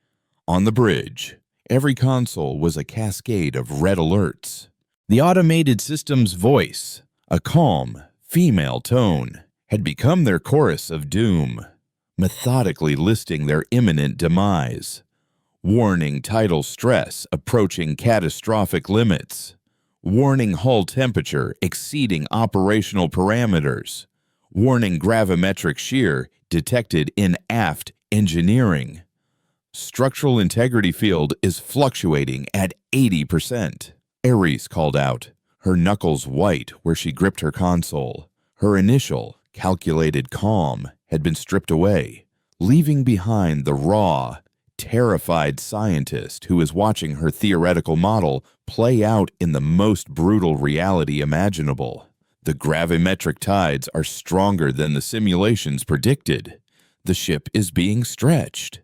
On the bridge, every console was a cascade of red alerts. The automated system's voice, a calm, female tone, had become their chorus of doom, methodically listing their imminent demise. Warning tidal stress approaching catastrophic limits. Warning hull temperature exceeding operational parameters. Warning gravimetric shear detected in aft engineering. Structural integrity field is fluctuating at 80%. Ares called out, her knuckles white where she gripped her console. Her initial, calculated calm had been stripped away. leaving behind the raw, terrified scientist who is watching her theoretical model play out in the most brutal reality imaginable. The gravimetric tides are stronger than the simulations predicted. The ship is being stretched.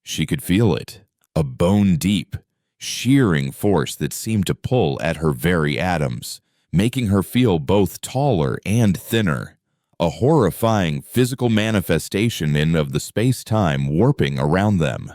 She could feel it, a bone-deep, shearing force that seemed to pull at her very atoms, making her feel both taller and thinner, a horrifying physical manifestation of the space-time warping around them.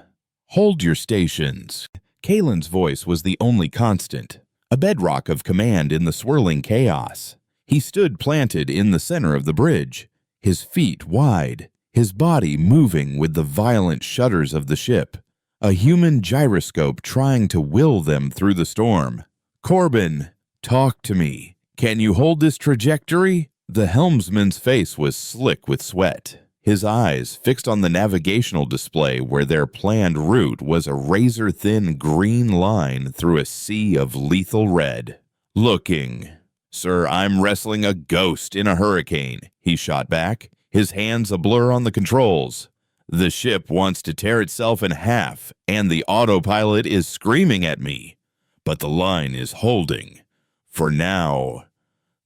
"Hold your stations." Kalen's voice was the only constant, a bedrock of command in the swirling chaos. He stood planted in the center of the bridge, his feet wide, his body moving with the violent shudders of the ship, a human gyroscope trying to will them through the storm. "Corbin, talk to me. Can you hold this trajectory?" The helmsman's face was slick with sweat, his eyes fixed on the navigational display where their planned route was a razor-thin green line through a sea of lethal red. "Looking. Sir, I'm wrestling a ghost in a hurricane," he shot back, his hands a blur on the controls. "The ship wants to tear itself in half, and the autopilot is screaming at me. But the line is holding. For now."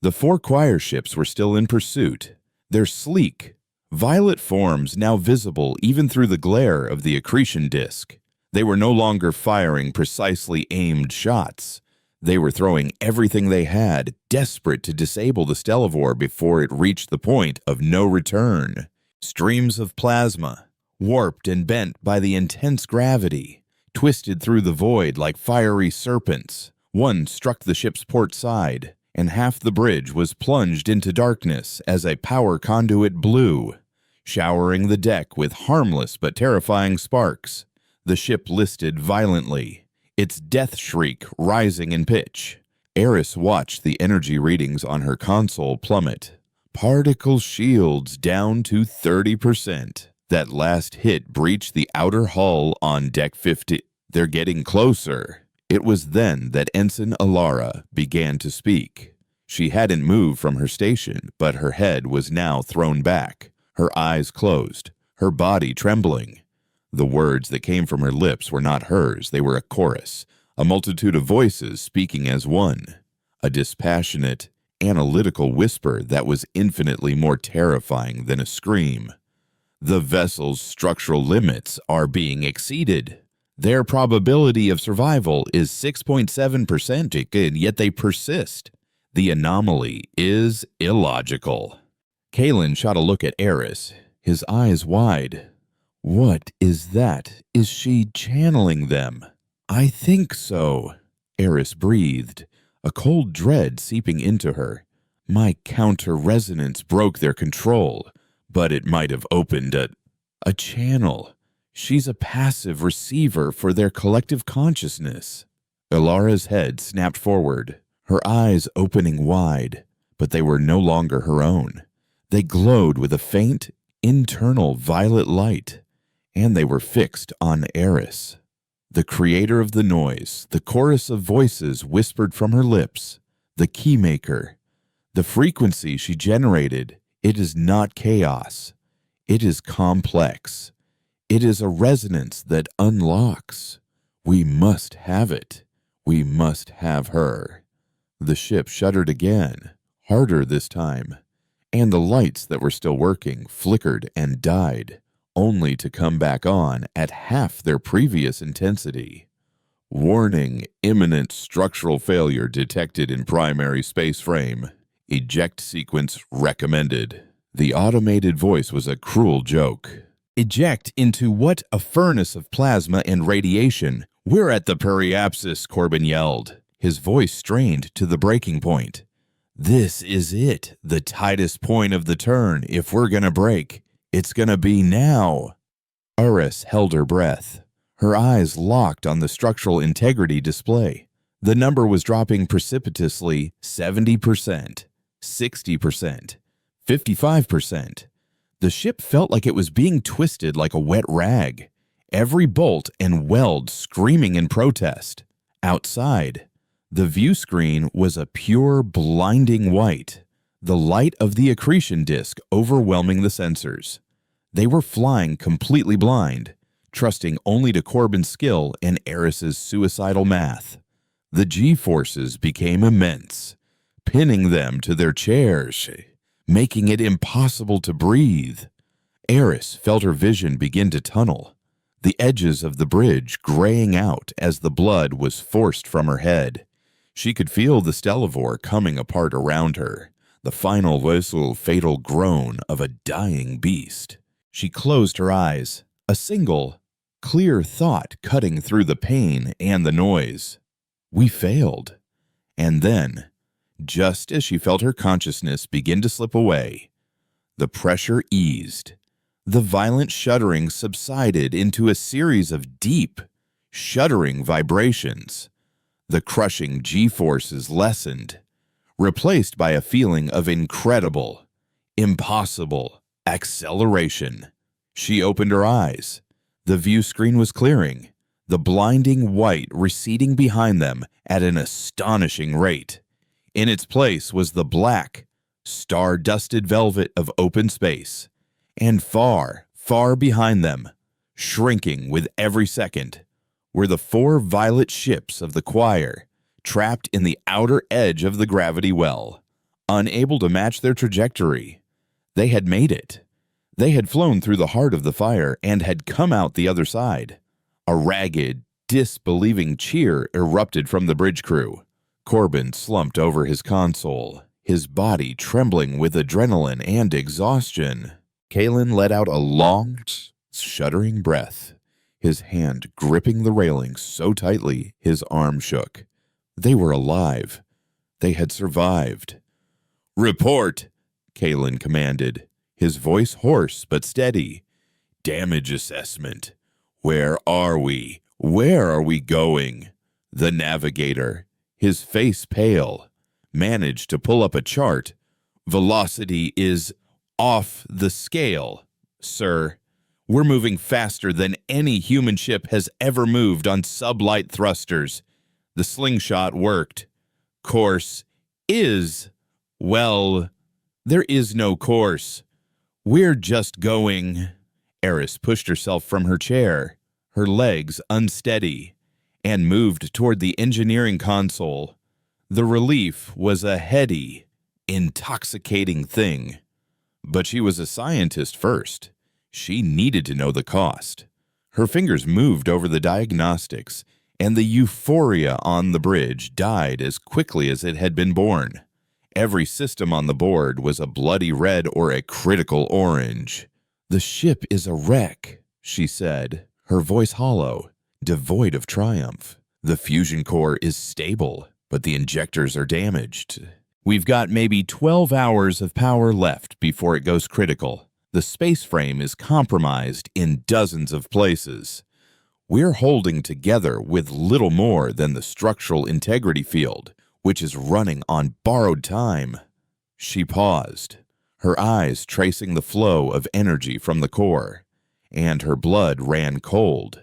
The 4 choir ships were still in pursuit, their sleek, violet forms now visible even through the glare of the accretion disk. They were no longer firing precisely aimed shots. They were throwing everything they had, desperate to disable the Stellivore before it reached the point of no return. Streams of plasma, warped and bent by the intense gravity, twisted through the void like fiery serpents. One struck the ship's port side, and half the bridge was plunged into darkness as a power conduit blew, showering the deck with harmless but terrifying sparks. The ship listed violently, its death shriek rising in pitch. Eris watched the energy readings on her console plummet. Particle shields down to 30%. That last hit breached the outer hull on deck 50. "They're getting closer." It was then that Ensign Alara began to speak. She hadn't moved from her station, but her head was now thrown back, her eyes closed, her body trembling. The words that came from her lips were not hers, they were a chorus, a multitude of voices speaking as one, a dispassionate, analytical whisper that was infinitely more terrifying than a scream. "The vessel's structural limits are being exceeded. Their probability of survival is 6.7%, and yet they persist. The anomaly is illogical." Kalen shot a look at Eris, his eyes wide. "What is that? Is she channeling them?" "I think so," Eris breathed, a cold dread seeping into her. "My counter-resonance broke their control, but it might have opened a channel. She's a passive receiver for their collective consciousness." Ilara's head snapped forward, her eyes opening wide, but they were no longer her own. They glowed with a faint, internal violet light, and they were fixed on Eris. The creator of the noise, the chorus of voices whispered from her lips, the keymaker, the frequency she generated. It is not chaos. It is complex. It is a resonance that unlocks. We must have it. We must have her. The ship shuddered again, harder this time, and the lights that were still working flickered and died, only to come back on at half their previous intensity. "Warning, imminent structural failure detected in primary space frame. Eject sequence recommended." The automated voice was a cruel joke. "Eject into what? A furnace of plasma and radiation. We're at the periapsis," Corbin yelled, his voice strained to the breaking point. "This is it, the tightest point of the turn. If we're gonna break, it's gonna be now." Eris held her breath, her eyes locked on the structural integrity display. The number was dropping precipitously: 70%, 60%, 55%. The ship felt like it was being twisted like a wet rag, every bolt and weld screaming in protest. Outside, the view screen was a pure, blinding white, the light of the accretion disk overwhelming the sensors. They were flying completely blind, trusting only to Corbin's skill and Eris's suicidal math. The G-forces became immense, pinning them to their chairs, making it impossible to breathe. Eris felt her vision begin to tunnel, the edges of the bridge graying out as the blood was forced from her head. She could feel the stellivore coming apart around her, the final whistle fatal groan of a dying beast. She closed her eyes, a single, clear thought cutting through the pain and the noise. We failed. And then, just as she felt her consciousness begin to slip away, the pressure eased. The violent shuddering subsided into a series of deep, shuddering vibrations. The crushing G-forces lessened, replaced by a feeling of incredible, impossible acceleration. She opened her eyes. The view screen was clearing, the blinding white receding behind them at an astonishing rate. In its place was the black, star-dusted velvet of open space. And far, far behind them, shrinking with every second, were the 4 violet ships of the choir, trapped in the outer edge of the gravity well, unable to match their trajectory. They had made it. They had flown through the heart of the fire and had come out the other side. A ragged, disbelieving cheer erupted from the bridge crew. Corbin slumped over his console, his body trembling with adrenaline and exhaustion. Kalen let out a long, shuddering breath, his hand gripping the railing so tightly his arm shook. They were alive. They had survived. "Report," Kalen commanded, his voice hoarse but steady. "Damage assessment. Where are we? Where are we going?" The navigator, his face pale, managed to pull up a chart. "Velocity is off the scale, sir. We're moving faster than any human ship has ever moved on sublight thrusters. The slingshot worked. Course is, well, there is no course. We're just going." Eris pushed herself from her chair, her legs unsteady, and moved toward the engineering console. The relief was a heady, intoxicating thing. But she was a scientist first. She needed to know the cost. Her fingers moved over the diagnostics, and the euphoria on the bridge died as quickly as it had been born. Every system on the board was a bloody red or a critical orange. "The ship is a wreck," she said, her voice hollow, devoid of triumph. "The fusion core is stable, but the injectors are damaged. We've got maybe 12 hours of power left before it goes critical. The space frame is compromised in dozens of places. We're holding together with little more than the structural integrity field, which is running on borrowed time." She paused, her eyes tracing the flow of energy from the core, and her blood ran cold.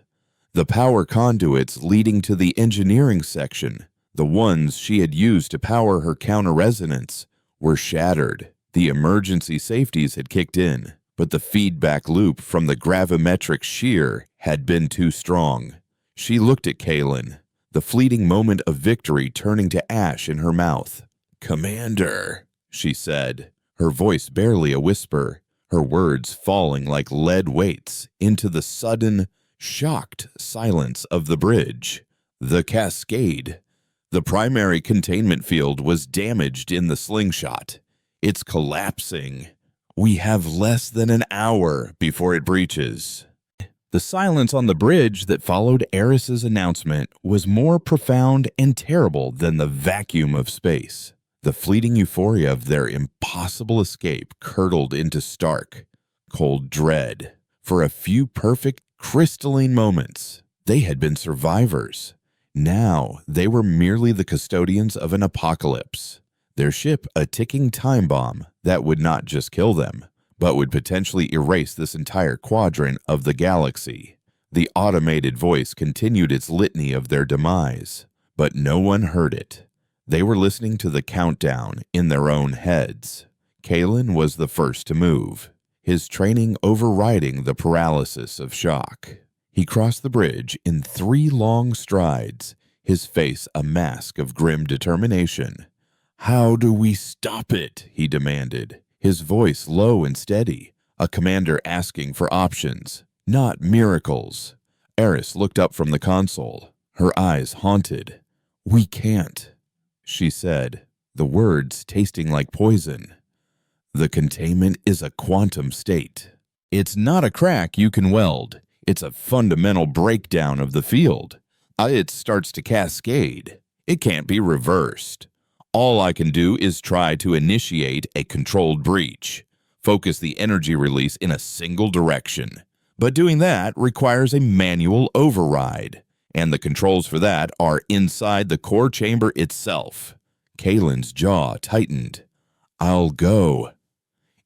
The power conduits leading to the engineering section, the ones she had used to power her counter-resonance, were shattered. The emergency safeties had kicked in, but the feedback loop from the gravimetric shear had been too strong. She looked at Kalen, the fleeting moment of victory turning to ash in her mouth. "Commander," she said, her voice barely a whisper, her words falling like lead weights into the sudden, shocked silence of the bridge. "The cascade. The primary containment field was damaged in the slingshot. It's collapsing. We have less than an hour before it breaches." The silence on the bridge that followed Eris's announcement was more profound and terrible than the vacuum of space. The fleeting euphoria of their impossible escape curdled into stark, cold dread. For a few perfect, crystalline moments, they had been survivors. Now they were merely the custodians of an apocalypse. Their ship a ticking time bomb that would not just kill them, but would potentially erase this entire quadrant of the galaxy. The automated voice continued its litany of their demise, but no one heard it. They were listening to the countdown in their own heads. Kalen was the first to move. his training overriding the paralysis of shock. He crossed the bridge in 3 long strides, his face a mask of grim determination. "How do we stop it?" he demanded, his voice low and steady, a commander asking for options, not miracles. Eris looked up from the console, her eyes haunted. "We can't," she said, the words tasting like poison. "The containment is a quantum state. It's not a crack you can weld. It's a fundamental breakdown of the field. It starts to cascade. It can't be reversed. All I can do is try to initiate a controlled breach, focus the energy release in a single direction. But doing that requires a manual override, and the controls for that are inside the core chamber itself." Kalen's jaw tightened. "I'll go."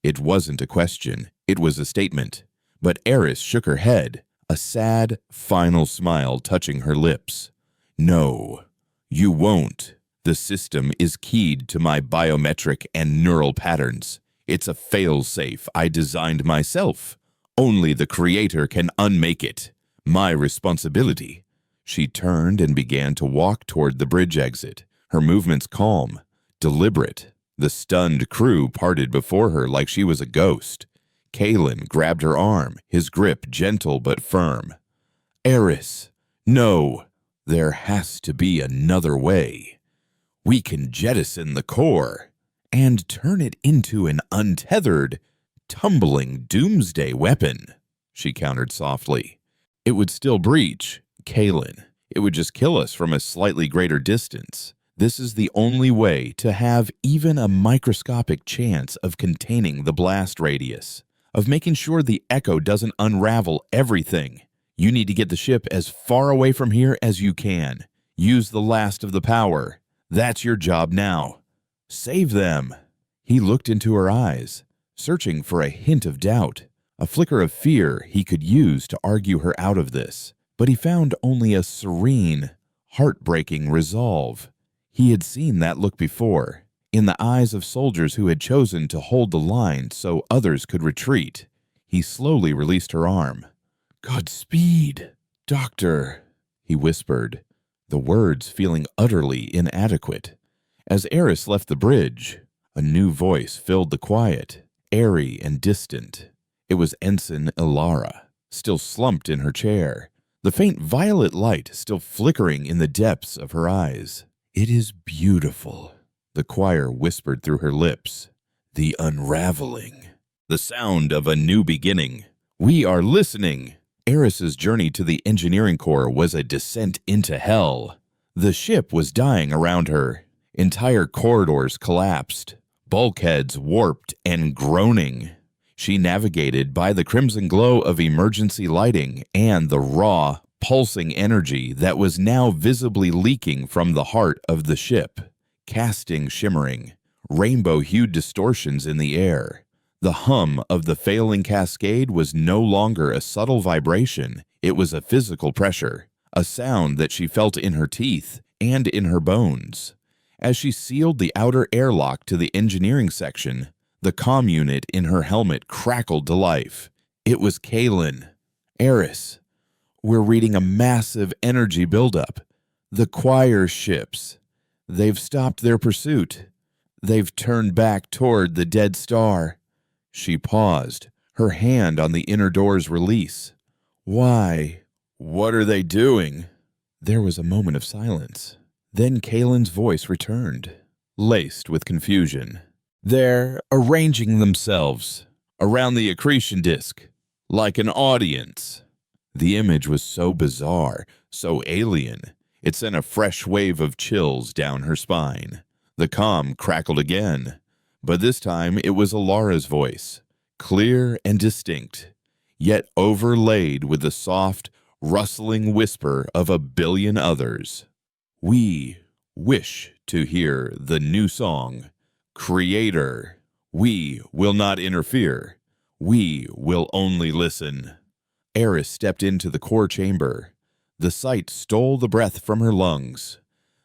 It wasn't a question, it was a statement. But Eris shook her head, a sad, final smile touching her lips. "No, you won't. The system is keyed to my biometric and neural patterns. It's a fail-safe I designed myself. Only the Creator can unmake it. My responsibility." She turned and began to walk toward the bridge exit, her movements calm, deliberate. The stunned crew parted before her like she was a ghost. Kalen grabbed her arm, his grip gentle but firm. "Eris, no, there has to be another way. We can jettison the core and turn it into an untethered, tumbling doomsday weapon," she countered softly. "It would still breach, Kalen. It would just kill us from a slightly greater distance. This is the only way to have even a microscopic chance of containing the blast radius, of making sure the echo doesn't unravel everything. You need to get the ship as far away from here as you can. Use the last of the power. That's your job now. Save them." He looked into her eyes, searching for a hint of doubt, a flicker of fear he could use to argue her out of this. But he found only a serene, heartbreaking resolve. He had seen that look before, in the eyes of soldiers who had chosen to hold the line so others could retreat. He slowly released her arm. "Godspeed, Doctor," he whispered, the words feeling utterly inadequate. As Eris left the bridge, a new voice filled the quiet, airy and distant. It was Ensign Ilara, still slumped in her chair, the faint violet light still flickering in the depths of her eyes. "It is beautiful," the choir whispered through her lips. "The unraveling. The sound of a new beginning. We are listening." Eris's journey to the engineering core was a descent into hell. The ship was dying around her. Entire corridors collapsed, bulkheads warped and groaning. She navigated by the crimson glow of emergency lighting and the raw, pulsing energy that was now visibly leaking from the heart of the ship, casting shimmering, rainbow-hued distortions in the air. The hum of the failing cascade was no longer a subtle vibration, it was a physical pressure, a sound that she felt in her teeth and in her bones. As she sealed the outer airlock to the engineering section, the comm unit in her helmet crackled to life. It was Kalen. "Eris, we're reading a massive energy buildup. The choir ships. They've stopped their pursuit. They've turned back toward the dead star." She paused, her hand on the inner door's release. "Why? What are they doing?" There was a moment of silence. Then Kalen's voice returned, laced with confusion. "They're arranging themselves around the accretion disk, like an audience." The image was so bizarre, so alien, it sent a fresh wave of chills down her spine. The comm crackled again, but this time it was Alara's voice, clear and distinct, yet overlaid with the soft, rustling whisper of a billion others. "We wish to hear the new song, Creator. We will not interfere. We will only listen." Eris stepped into the core chamber. The sight stole the breath from her lungs.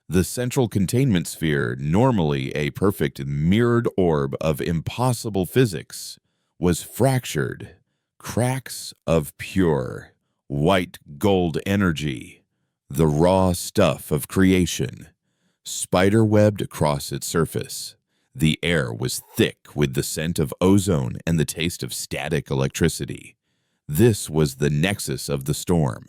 The central containment sphere, normally a perfect mirrored orb of impossible physics, was fractured, cracks of pure, white gold energy, the raw stuff of creation, spider-webbed across its surface. The air was thick with the scent of ozone and the taste of static electricity. This was the nexus of the storm,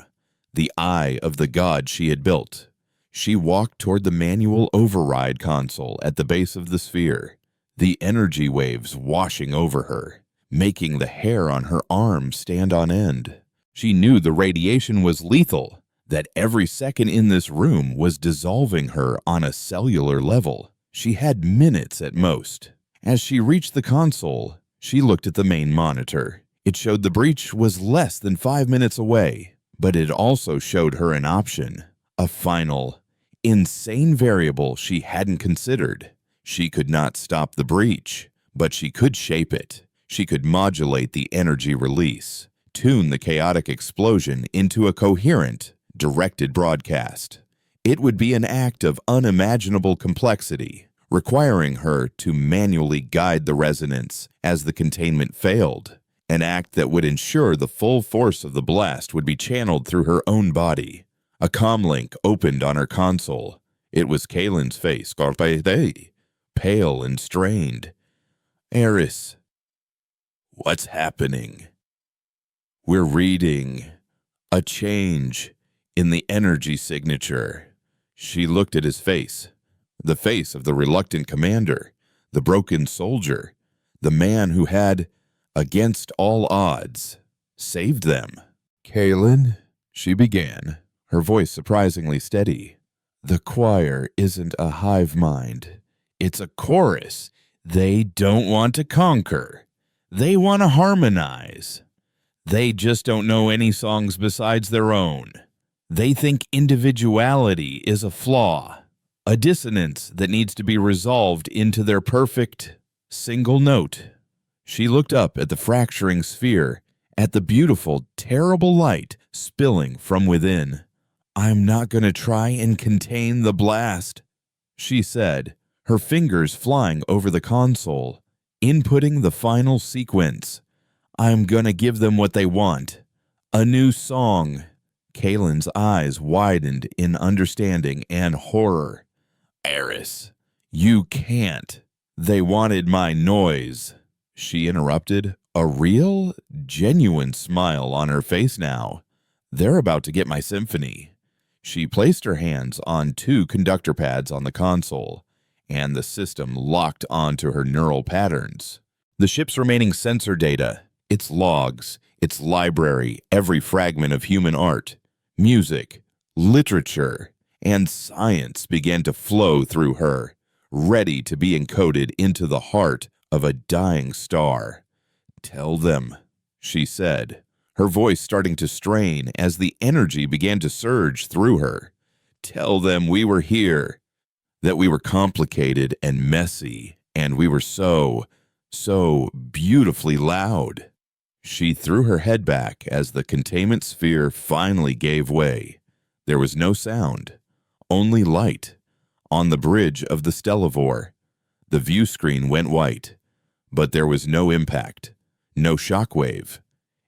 the eye of the god she had built. She walked toward the manual override console at the base of the sphere, the energy waves washing over her, making the hair on her arm stand on end. She knew the radiation was lethal, that every second in this room was dissolving her on a cellular level. She had minutes at most. As she reached the console, she looked at the main monitor. It showed the breach was less than 5 minutes away, but it also showed her an option, a final, insane variable she hadn't considered. She could not stop the breach, but she could shape it. She could modulate the energy release, tune the chaotic explosion into a coherent, directed broadcast. It would be an act of unimaginable complexity, requiring her to manually guide the resonance as the containment failed, an act that would ensure the full force of the blast would be channeled through her own body. A comlink opened on her console. It was Kalen's face, pale and strained. "Eris, what's happening?" "We're reading a change in the energy signature." She looked at his face, the face of the reluctant commander, the broken soldier, the man who had, against all odds, saved them. "Kalen," she began, her voice surprisingly steady, "the choir isn't a hive mind. It's a chorus. They don't want to conquer. They want to harmonize. They just don't know any songs besides their own. They think individuality is a flaw, a dissonance that needs to be resolved into their perfect single note." She looked up at the fracturing sphere, at the beautiful, terrible light spilling from within. "I'm not going to try and contain the blast," she said, her fingers flying over the console, inputting the final sequence. "I'm going to give them what they want, a new song." Kalen's eyes widened in understanding and horror. "Eris, you can't. They wanted my noise," she interrupted, a real, genuine smile on her face now. "They're about to get my symphony." She placed her hands on 2 conductor pads on the console, and the system locked onto her neural patterns. The ship's remaining sensor data, its logs, its library, every fragment of human art, music, literature, and science began to flow through her, ready to be encoded into the heart of a dying star. "Tell them," she said, her voice starting to strain as the energy began to surge through her. "Tell them we were here, that we were complicated and messy, and we were so beautifully loud." She threw her head back as the containment sphere finally gave way. There was no sound, only light. On the bridge of the Stellivore, the view screen went white, but there was no impact, no shockwave.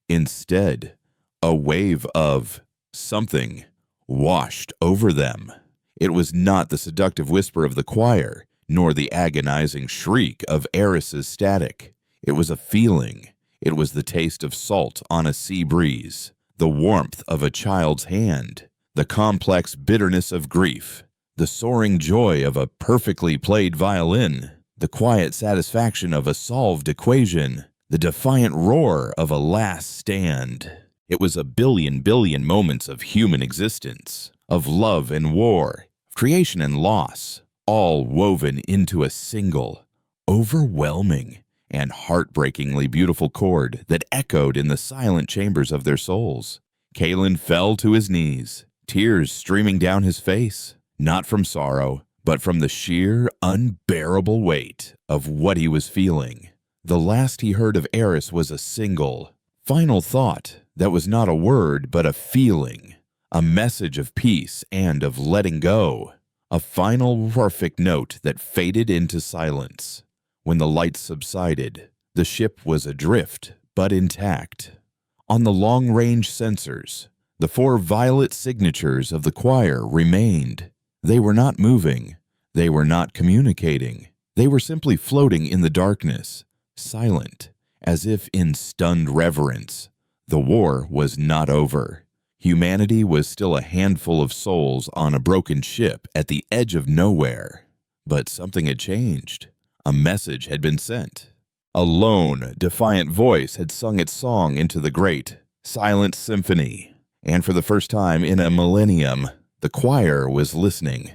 Instead, a wave of something washed over them. It was not the seductive whisper of the choir, nor the agonizing shriek of Eris's static. It was a feeling. It was the taste of salt on a sea breeze, the warmth of a child's hand, the complex bitterness of grief, the soaring joy of a perfectly played violin, the quiet satisfaction of a solved equation, the defiant roar of a last stand. It was a billion moments of human existence, of love and war, creation and loss, all woven into a single, overwhelming, and heartbreakingly beautiful chord that echoed in the silent chambers of their souls. Kalen fell to his knees, tears streaming down his face, not from sorrow, but from the sheer, unbearable weight of what he was feeling. The last he heard of Eris was a single, final thought that was not a word but a feeling, a message of peace and of letting go, a final perfect note that faded into silence. When the lights subsided, The ship was adrift, but intact. On the long-range sensors, the 4 violet signatures of the choir remained. They were not moving. They were not communicating. They were simply floating in the darkness, silent, as if in stunned reverence. The war was not over. Humanity was still a handful of souls on a broken ship at the edge of nowhere. But something had changed. A message had been sent. A lone, defiant voice had sung its song into the great, silent symphony. And for the first time in a millennium, the choir was listening.